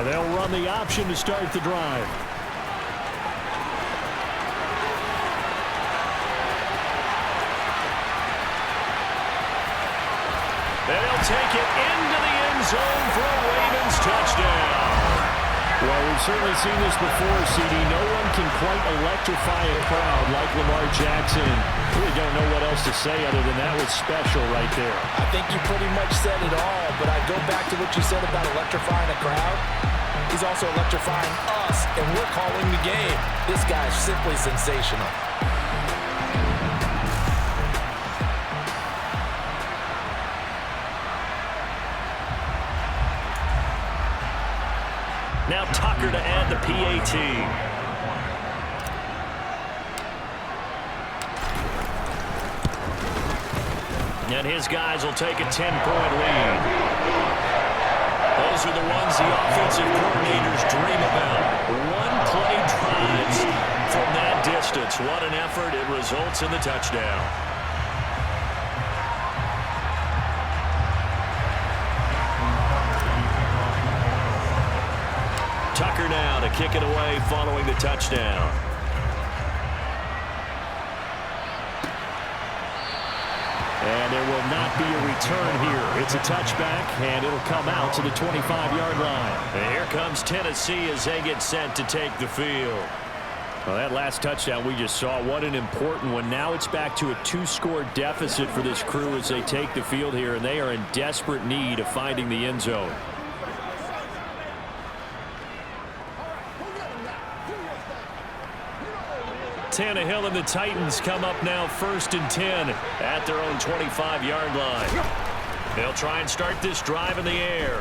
And they'll run the option to start the drive. They'll take it into the end zone for a Ravens touchdown. Well, we've certainly seen this before, CD. No one can quite electrify a crowd like Lamar Jackson. Really don't know what else to say other than that was special right there. I think you pretty much said it all, but I go back to what you said about electrifying a crowd. He's also electrifying us, and we're calling the game. This guy's simply sensational. Now Tucker to add the PAT. And his guys will take a 10-point lead. Those are the ones the offensive coordinators dream about. One-play drives from that distance. What an effort. It results in the touchdown. Tucker now to kick it away following the touchdown. And there will not be a return here. It's a touchback, and it'll come out to the 25-yard line. And here comes Tennessee as they get set to take the field. Well, that last touchdown we just saw, what an important one. Now it's back to a 2-score deficit for this crew as they take the field here, and they are in desperate need of finding the end zone. Tannehill and the Titans come up now 1st and 10 at their own 25-yard line. They'll try and start this drive in the air.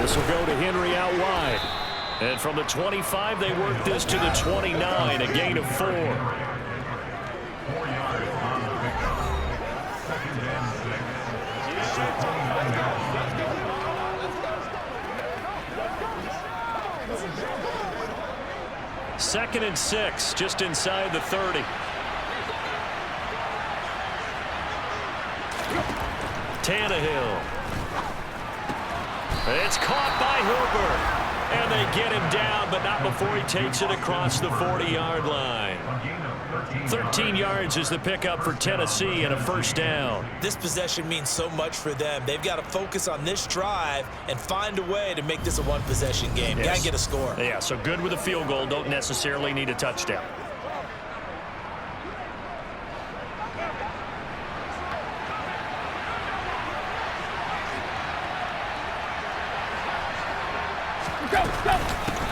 This will go to Henry out wide. And from the 25, they work this to the 29, a gain of 4. Second and 6, just inside the 30. Tannehill. It's caught by Hooper. And they get him down, but not before he takes it across the 40-yard line. 13 yards is the pickup for Tennessee and a first down. This possession means so much for them. They've got to focus on this drive and find a way to make this a one-possession game. Yes. Got to get a score. Yeah, so good with a field goal. Don't necessarily need a touchdown.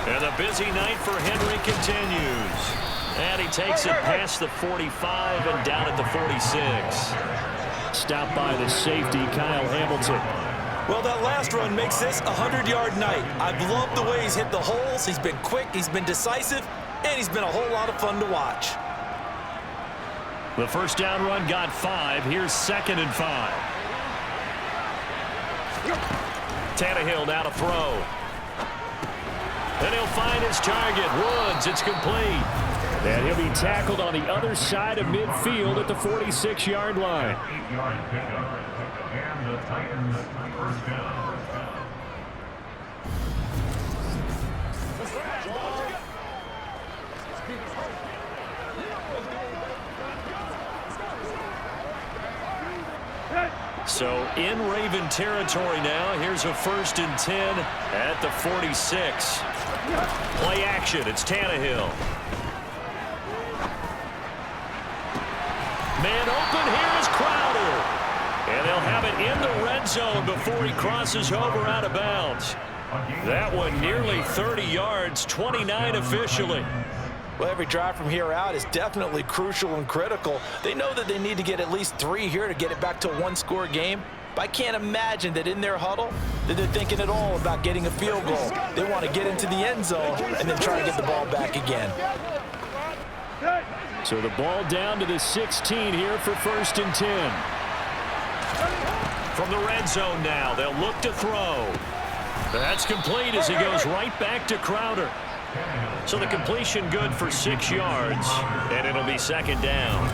And the busy night for Henry continues. And he takes it past the 45 and down at the 46. Stopped by the safety, Kyle Hamilton. Well, that last run makes this a 100-yard night. I've loved the way he's hit the holes. He's been quick, he's been decisive, and he's been a whole lot of fun to watch. The first down run got 5. Here's 2nd and 5. Tannehill now to throw. And he'll find his target. Woods, it's complete. And he'll be tackled on the other side of midfield at the 46-yard line. So in Raven territory now. Here's a 1st and 10 at the 46. Play action. It's Tannehill. Man open. Here is Crowder. And they'll have it in the red zone before he crosses over out of bounds. That one nearly 30 yards, 29 officially. Well, every drive from here out is definitely crucial and critical. They know that they need to get at least 3 here to get it back to a one-score game. But I can't imagine that in their huddle that they're thinking at all about getting a field goal. They want to get into the end zone and then try to get the ball back again. So the ball down to the 16 here for 1st and 10. From the red zone now, they'll look to throw. That's complete as he goes right back to Crowder. So the completion good for 6 yards, and it'll be 2nd down.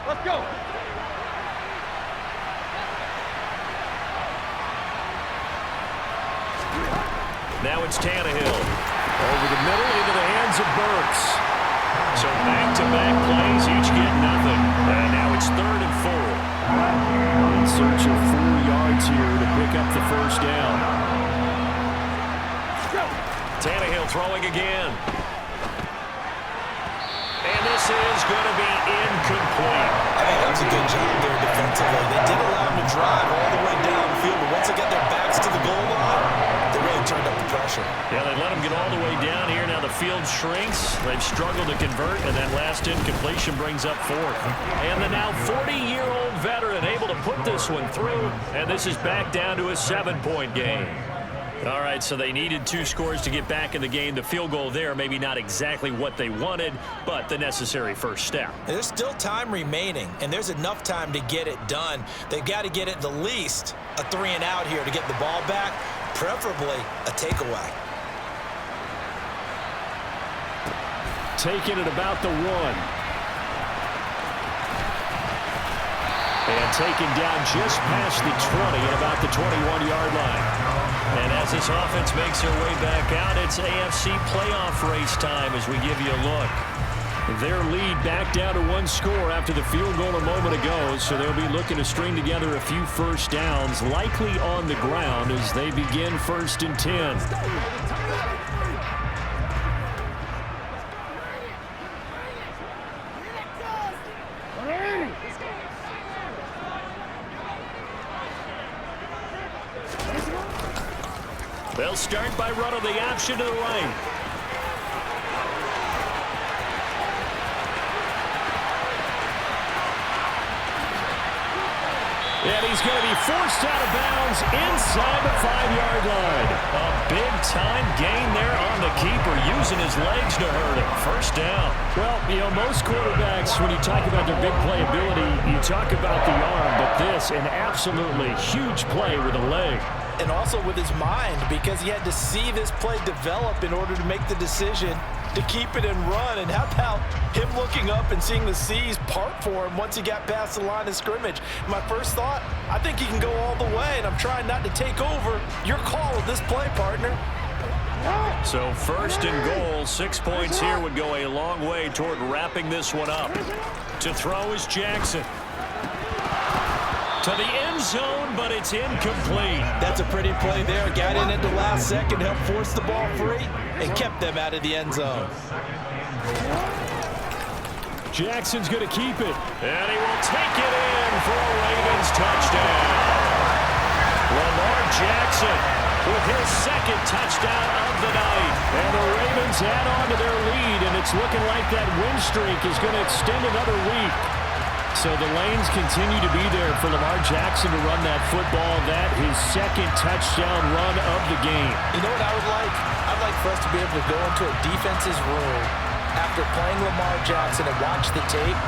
Let's go. Now it's Tannehill. Over the middle into the hands of Burks. So back-to-back plays, each get nothing. And now it's 3rd and 4. In search of 4 yards here to pick up the first down. Tannehill throwing again. And this is going to be incomplete. I think that was a good job there defensively. They did allow them to drive all the way downfield, but once they got their backs to the goal line, they really turned up the pressure. Yeah, they let them get all the way down here. Now the field shrinks. They've struggled to convert, and that last incompletion brings up 4th. And the now 40-year-old veteran able to put this one through, and this is back down to a 7-point game. All right, so they needed 2 scores to get back in the game. The field goal there, maybe not exactly what they wanted, but the necessary first step. There's still time remaining, and there's enough time to get it done. They've got to get at the least a 3-and-out here to get the ball back, preferably a takeaway. Taking it about the 1. And taken down just past the 20 at about the 21-yard line. And as this offense makes their way back out, it's AFC playoff race time as we give you a look. Their lead back down to 1 score after the field goal a moment ago, so they'll be looking to string together a few first downs, likely on the ground as they begin 1st and 10. They'll start by running the option to the right. And he's going to be forced out of bounds inside the 5-yard line. A big-time gain there on the keeper, using his legs to hurt him. First down. Well, you know, most quarterbacks, when you talk about their big playability, you talk about the arm, but this, an absolutely huge play with a leg. And also with his mind, because he had to see this play develop in order to make the decision to keep it and run. And how about him looking up and seeing the seas part for him once he got past the line of scrimmage? My first thought, I think he can go all the way, and I'm trying not to take over. Your call with this play, partner. So 1st and goal, 6 points here would go a long way toward wrapping this one up. To throw is Jackson. To the end zone, but it's incomplete. That's a pretty play there. Got in at the last second, helped force the ball free, and kept them out of the end zone. Jackson's going to keep it. And he will take it in for a Ravens touchdown. Lamar Jackson with his 2nd touchdown of the night. And the Ravens add on to their lead, and it's looking like that win streak is going to extend another week. So the lanes continue to be there for Lamar Jackson to run that football. That his 2nd touchdown run of the game. You know what I would like? I'd like for us to be able to go into a defense's room after playing Lamar Jackson and watch the tape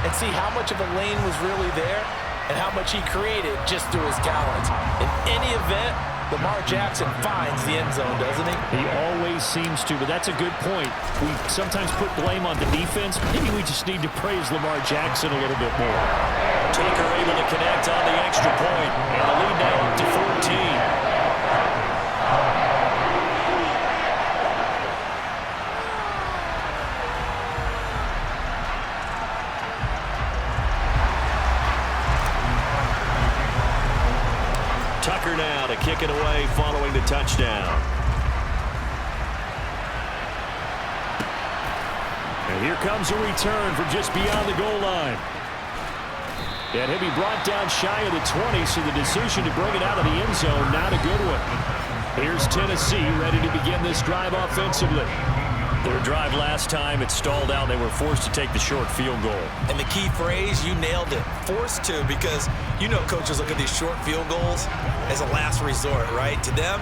and see how much of a lane was really there and how much he created just through his talents. In any event, Lamar Jackson finds the end zone, doesn't he? He always seems to, but that's a good point. We sometimes put blame on the defense. Maybe we just need to praise Lamar Jackson a little bit more. Tucker able to connect on the extra point, and the lead now up to 14. Tucker now to kick it away following the touchdown. And here comes a return from just beyond the goal line. And he'll be brought down shy of the 20, so the decision to bring it out of the end zone, not a good one. Here's Tennessee ready to begin this drive offensively. Their drive last time, it stalled out. They were forced to take the short field goal. And the key phrase, you nailed it. Forced to, because you know coaches look at these short field goals as a last resort, right? To them,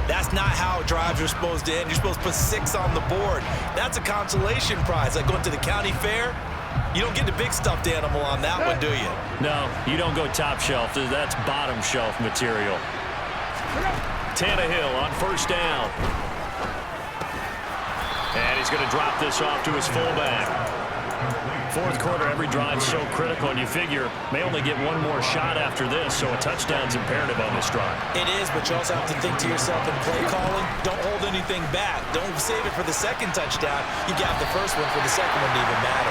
that's not how drives are supposed to end. You're supposed to put 6 on the board. That's a consolation prize. Like going to the county fair, you don't get the big stuffed animal on that one, do you? No, you don't go top shelf. That's bottom shelf material. Tannehill on first down. And he's going to drop this off to his fullback. Fourth quarter, every drive so critical, and you figure may only get one more shot after this, so a touchdown's imperative on this drive. It is, but you also have to think to yourself in play calling, don't hold anything back. Don't save it for the second touchdown. You got the first one for the second one to even matter.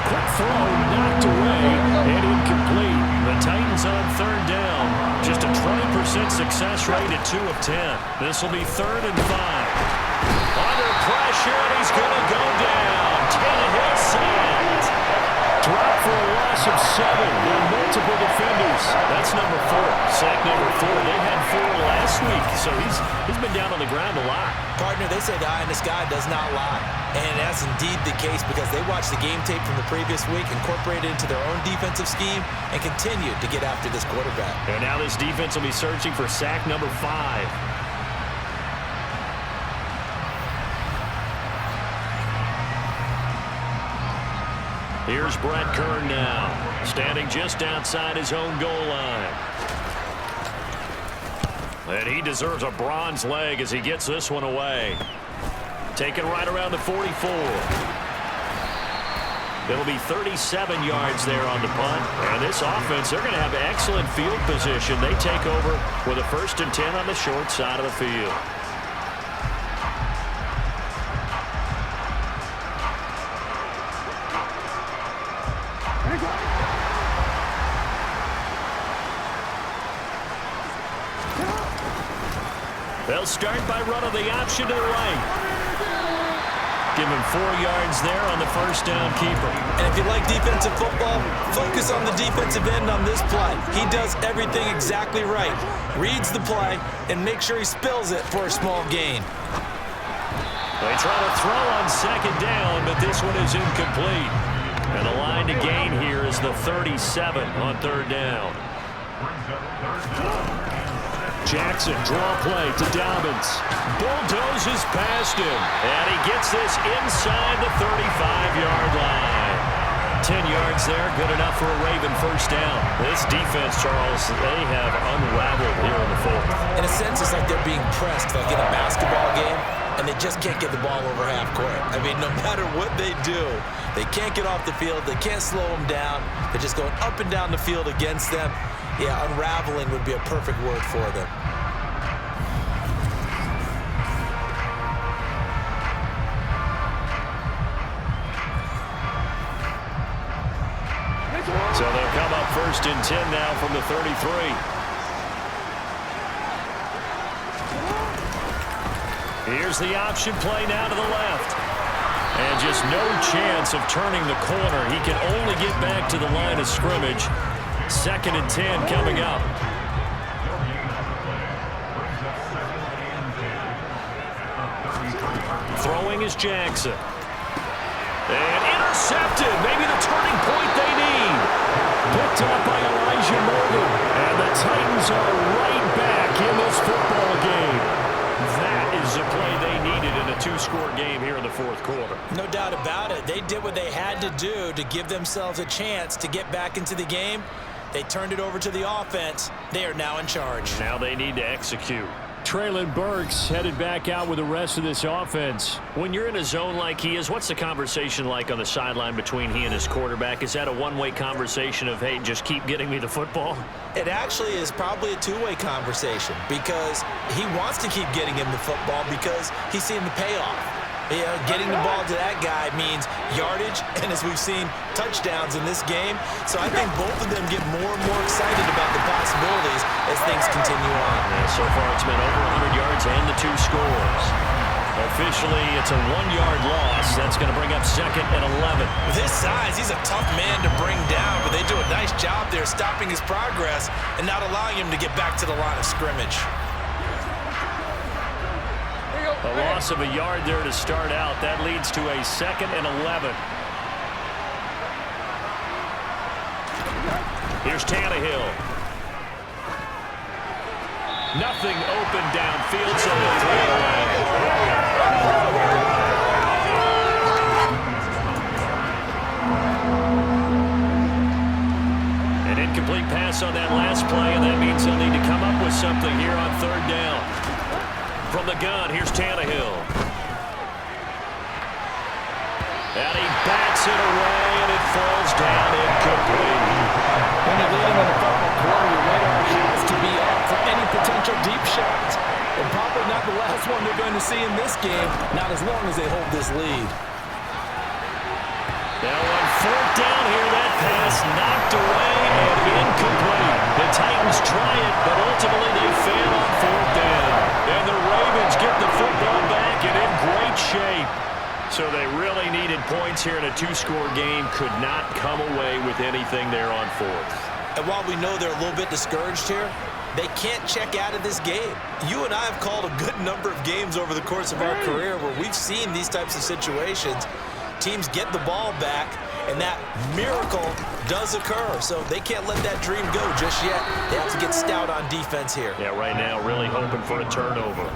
Quick throw, knocked away, and incomplete. The Titans on third down. Just a 20% success rate at 2 of 10. This will be 3rd and 5. Under pressure, and he's going to go down. Tannehill sacked. Drop for a loss of 7 on multiple defenders. That's number 4. Sack number 4. They had 4 last week, so he's been down on the ground a lot. Partner, they say the eye in the sky does not lie. And that's indeed the case because they watched the game tape from the previous week, incorporated it into their own defensive scheme, and continued to get after this quarterback. And now this defense will be searching for sack number 5. Here's Brett Kern now, standing just outside his own goal line. And he deserves a bronze leg as he gets this one away. Taken right around the 44. It'll be 37 yards there on the punt. And this offense, they're going to have excellent field position. They take over with a 1st and 10 on the short side of the field. They'll start by running the option to the right. Give him 4 yards there on the first down keeper. And if you like defensive football, focus on the defensive end on this play. He does everything exactly right. Reads the play and makes sure he spills it for a small gain. They try to throw on 2nd down, but this one is incomplete. And the line to gain here is the 37 on 3rd down. Jackson, draw play to Dobbins. Bulldozes past him. And he gets this inside the 35-yard line. 10 yards there, good enough for a Raven first down. This defense, Charles, they have unraveled here in the 4th. In a sense, it's like they're being pressed, like in a basketball game, and they just can't get the ball over half court. I mean, no matter what they do, they can't get off the field. They can't slow them down. They're just going up and down the field against them. Yeah, unraveling would be a perfect word for them. So they'll come up 1st and 10 now from the 33. Here's the option play now to the left. And just no chance of turning the corner. He can only get back to the line of scrimmage. 2nd and 10 coming up. Throwing is Jackson. And intercepted. Maybe the turning point they need. Picked up by Elijah Morgan. And the Titans are right back in this football game. That is the play they needed in a 2-score game here in the 4th quarter. No doubt about it. They did what they had to do to give themselves a chance to get back into the game. They turned it over to the offense. They are now in charge. Now they need to execute. Traylon Burks headed back out with the rest of this offense. When you're in a zone like he is, what's the conversation like on the sideline between he and his quarterback? Is that a one-way conversation of, hey, just keep getting me the football? It actually is probably a 2-way conversation because he wants to keep getting him the football because he's seeing the payoff. You know, getting the ball to that guy means yardage, and as we've seen, touchdowns in this game. So I think both of them get more and more excited about the possibilities as things continue on. Yeah, so far it's been over 100 yards and the 2 scores. Officially, it's a 1-yard loss. That's going to bring up 2nd and 11. With his size, he's a tough man to bring down, but they do a nice job there stopping his progress and not allowing him to get back to the line of scrimmage. A loss of a yard there to start out. That leads to a 2nd and 11. Here's Tannehill. Nothing open downfield, so they'll throw it away. An incomplete pass on that last play, and that means they'll need to come up with something here on 3rd down. From the gun, here's Tannehill. And he bats it away, and it down, incomplete. When you're leading in the final quarter, your radar has to be up for any potential deep shots. And probably not the last one they're going to see in this game, not as long as they hold this lead. Now on fourth down here, that pass knocked away and incomplete. The Titans try it, but ultimately they fail on fourth down. And the Ravens get the football back and in great shape. So they really needed points here in a two-score game. Could not come away with anything there on fourth. And while we know they're a little bit discouraged here, they can't check out of this game. You and I have called a good number of games over the course of our career where we've seen these types of situations. Teams get the ball back, and that miracle does occur. So they can't let that dream go just yet. They have to get stout on defense here. Yeah, right now really hoping for a turnover.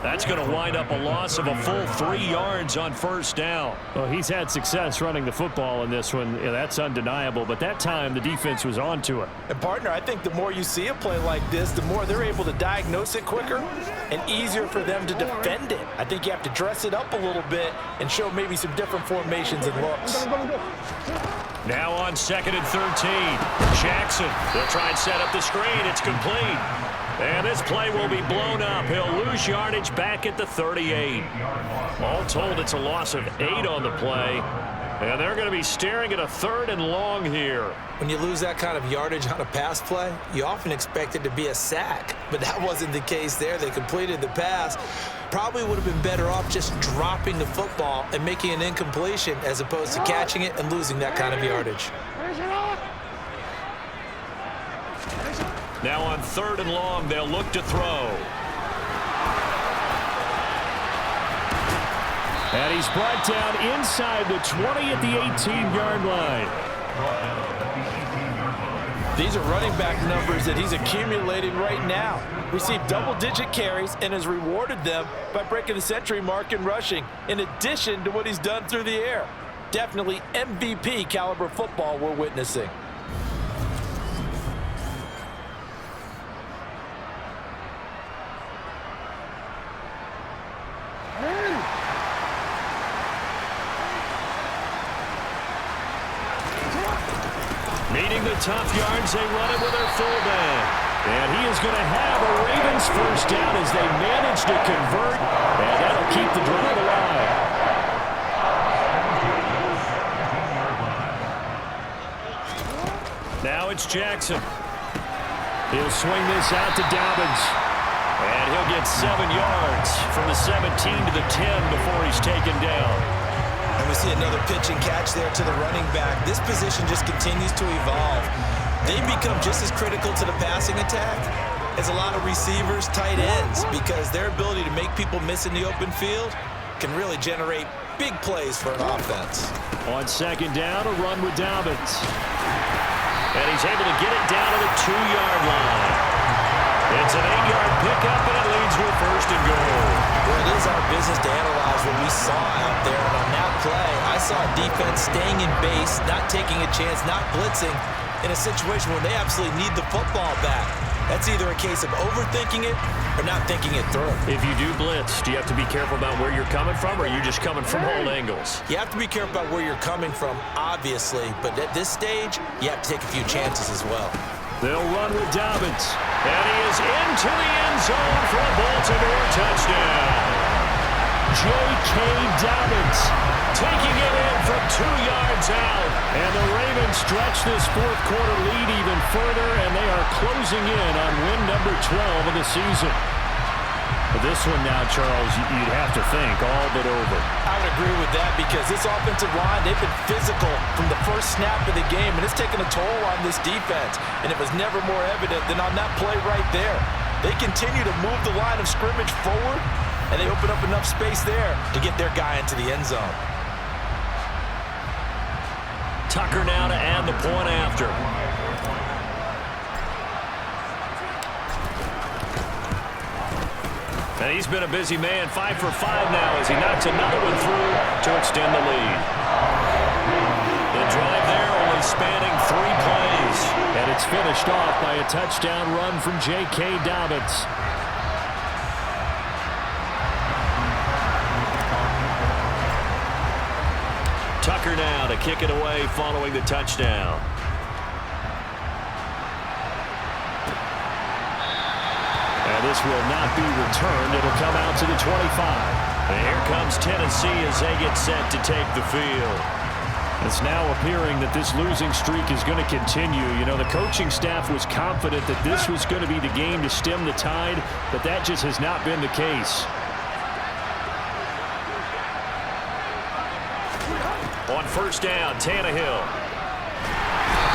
That's going to wind up a loss of a full 3 yards on first down. Well, he's had success running the football in this one. Yeah, that's undeniable. But that time, the defense was on to it. And, partner, I think the more you see a play like this, the more they're able to diagnose it quicker and easier for them to defend it. I think you have to dress it up a little bit and show maybe some different formations and looks. Now on 2nd and 13. Jackson, they'll try and set up the screen. It's complete. And this play will be blown up. He'll lose yardage back at the 38. All told, it's a loss of 8 on the play. And they're going to be staring at a 3rd and long here. When you lose that kind of yardage on a pass play, you often expect it to be a sack. But that wasn't the case there. They completed the pass. Probably would have been better off just dropping the football and making an incompletion as opposed to catching it and losing that kind of yardage. Now on 3rd and long, they'll look to throw. And he's brought down inside the 20 at the 18-yard line. These are running back numbers that he's accumulating right now. Received double-digit carries and has rewarded them by breaking the century mark in rushing, in addition to what he's done through the air. Definitely MVP caliber football we're witnessing. Needing the tough yards, they run it with their fullback. And he is going to have a Ravens first down as they manage to convert. And that'll keep the drive alive. Now it's Jackson. He'll swing this out to Dobbins. And he'll get 7 yards from the 17 to the 10 before he's taken down. And we see another pitch and catch there to the running back. This position just continues to evolve. They become just as critical to the passing attack as a lot of receivers, tight ends, because their ability to make people miss in the open field can really generate big plays for an offense. On 2nd down, a run with Dobbins. And he's able to get it down to the 2-yard line. It's an 8-yard pickup, and it leads to a 1st and goal. Well, it is our business to analyze what we saw out there. And on that play, I saw defense staying in base, not taking a chance, not blitzing in a situation where they absolutely need the football back. That's either a case of overthinking it or not thinking it through. If you do blitz, do you have to be careful about where you're coming from, or are you just coming from all angles? You have to be careful about where you're coming from, obviously. But at this stage, you have to take a few chances as well. They'll run with Dobbins. And he is into the end zone for a Baltimore touchdown. J.K. Dobbins taking it in from 2 yards out. And the Ravens stretch this 4th quarter lead even further, and they are closing in on win number 12 of the season. But this one now, Charles, you'd have to think all but over. I would agree with that because this offensive line, they've been physical from the first snap of the game, and it's taken a toll on this defense. And it was never more evident than on that play right there. They continue to move the line of scrimmage forward, and they open up enough space there to get their guy into the end zone. Tucker now to add the point after. And he's been a busy man, 5 for 5 now as he knocks another one through to extend the lead. The drive there only spanning 3 plays. And it's finished off by a touchdown run from J.K. Dobbins. Tucker now to kick it away following the touchdown. And this will not be returned. It'll come out to the 25. And here comes Tennessee as they get set to take the field. It's now appearing that this losing streak is going to continue. You know, the coaching staff was confident that this was going to be the game to stem the tide, but that just has not been the case. On first down, Tannehill.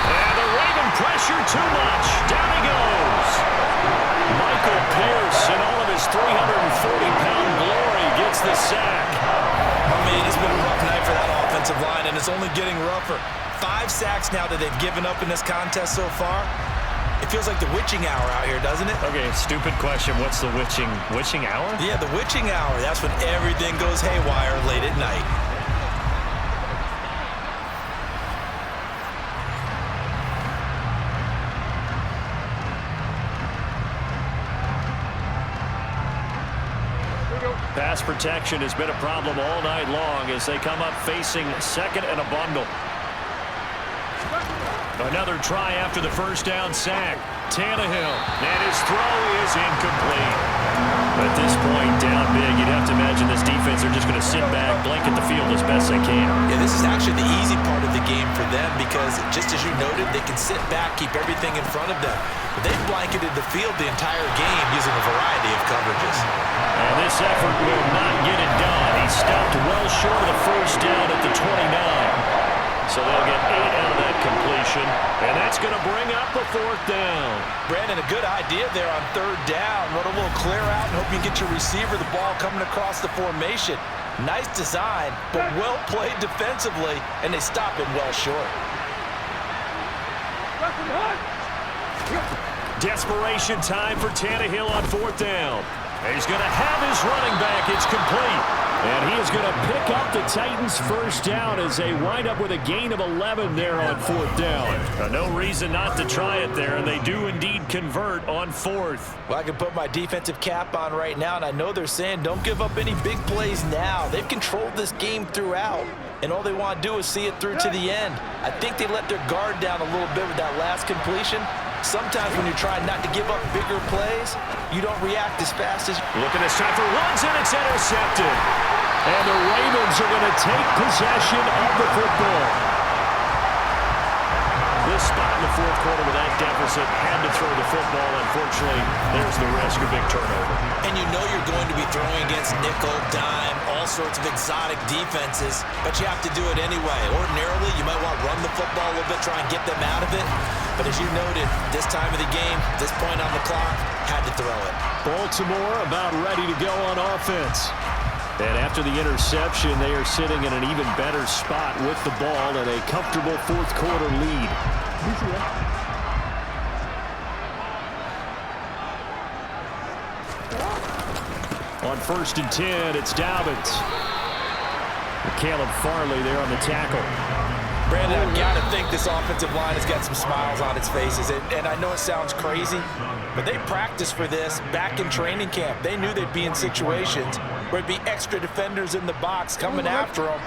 And the Raven pressure too much. Down he goes. Michael Pierce, in all of his 340-pound glory, gets the sack. I mean, it's been a rough night for that offensive line, and it's only getting rougher. 5 sacks now that they've given up in this contest so far. It feels like the witching hour out here, doesn't it? Okay, stupid question. What's the witching hour? Yeah, the witching hour. That's when everything goes haywire late at night. Pass protection has been a problem all night long as they come up facing second and a bundle. Another try after the first down sack. Tannehill, and his throw is incomplete. At this point, down big, you'd have to imagine this defense are just going to sit back, blanket the field as best they can. Yeah, this is actually the easy part of the game for them because, just as you noted, they can sit back, keep everything in front of them. But they've blanketed the field the entire game using a variety of coverages. And this effort will not get it done. He stopped well short of the first down at the 29. So they'll get 8 out of that completion, and that's going to bring up a 4th down. Brandon, a good idea there on 3rd down. Run a little clear out and hope you get your receiver the ball coming across the formation. Nice design, but well played defensively, and they stop it well short. Desperation time for Tannehill on 4th down. He's going to have his running back. It's complete. And he is going to pick up the Titans' first down as they wind up with a gain of 11 there on 4th down. No reason not to try it there, and they do indeed convert on 4th. Well, I can put my defensive cap on right now, and I know they're saying don't give up any big plays now. They've controlled this game throughout, and all they want to do is see it through to the end. I think they let their guard down a little bit with that last completion. Sometimes when you're trying not to give up bigger plays, you don't react as fast as... Looking this time for Woods, and it's intercepted. And the Ravens are going to take possession of the football. This spot in the 4th quarter with that deficit had to throw the football. Unfortunately, there's the risk of big turnover. And you know you're going to be throwing against nickel, dime, all sorts of exotic defenses, but you have to do it anyway. Ordinarily, you might want to run the football a little bit, try and get them out of it. But as you noted, this time of the game, this point on the clock, had to throw it. Baltimore about ready to go on offense. And after the interception, they are sitting in an even better spot with the ball and a comfortable 4th quarter lead. On 1st and 10, it's Dobbins. Caleb Farley there on the tackle. Brandon, I've got to think this offensive line has got some smiles on its faces. And I know it sounds crazy, but they practiced for this back in training camp. They knew they'd be in situations where it'd be extra defenders in the box coming after them,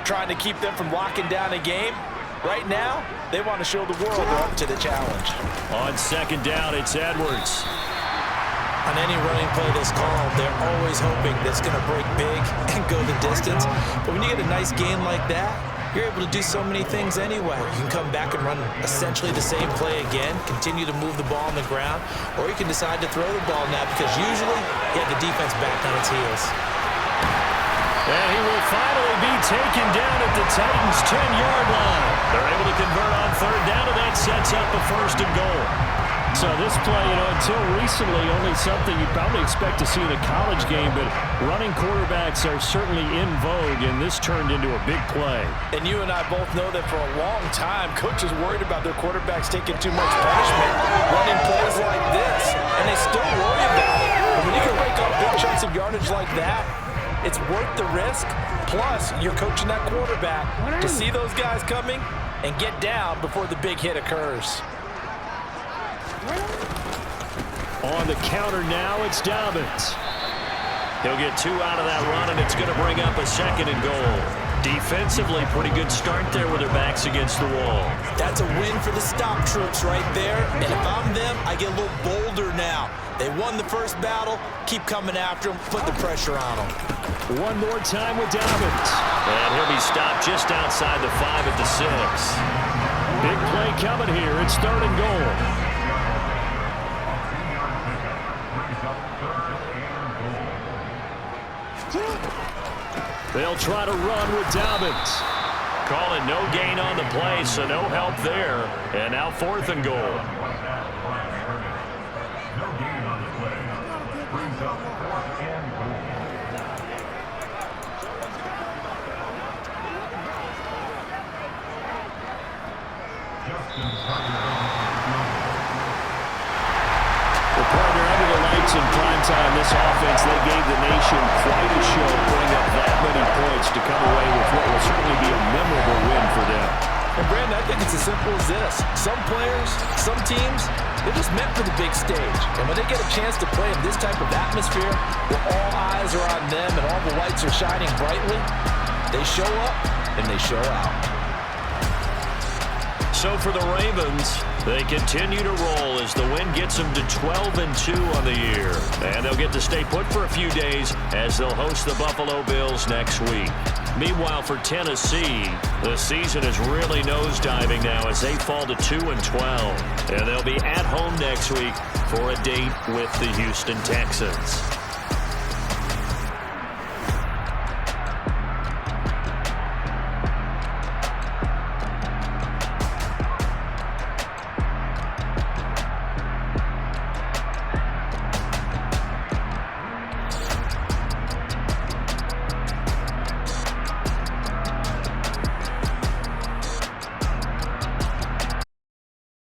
trying to keep them from locking down a game. Right now, they want to show the world they're up to the challenge. On 2nd down, it's Edwards. On any running play that's called, they're always hoping that it's going to break big and go the distance. But when you get a nice game like that, you're able to do so many things anyway. You can come back and run essentially the same play again, continue to move the ball on the ground, or you can decide to throw the ball now because usually you have the defense back on its heels. And he will finally be taken down at the Titans' 10-yard line. They're able to convert on 3rd down, and that sets up a 1st and goal. So this play, until recently, only something you'd probably expect to see in a college game, but running quarterbacks are certainly in vogue, and this turned into a big play. And you and I both know that for a long time, coaches worried about their quarterbacks taking too much punishment, running plays like this, and they still worry about it. But when you can rake up big chunks of yardage like that, it's worth the risk. Plus, you're coaching that quarterback to see those guys coming and get down before the big hit occurs. On the counter now, it's Dobbins. He'll get 2 out of that run, and it's going to bring up a 2nd and goal. Defensively, pretty good start there with their backs against the wall. That's a win for the stop troops right there. And if I'm them, I get a little bolder now. They won the first battle. Keep coming after them. Put the pressure on them. One more time with Dobbins. And he'll be stopped just outside the 5 at the 6. Big play coming here. It's 3rd and goal. They'll try to run with Dobbins. Call it no gain on the play, so no help there. And now 4th and goal. In prime time, this offense, they gave the nation quite a show, putting up that many points to come away with what will certainly be a memorable win for them. And Brandon, I think it's as simple as this. Some players, some teams, they're just meant for the big stage. And when they get a chance to play in this type of atmosphere, where all eyes are on them and all the lights are shining brightly, they show up and they show out. So for the Ravens, they continue to roll as the win gets them to 12-2 on the year. And they'll get to stay put for a few days as they'll host the Buffalo Bills next week. Meanwhile, for Tennessee, the season is really nosediving now as they fall to 2-12. And they'll be at home next week for a date with the Houston Texans.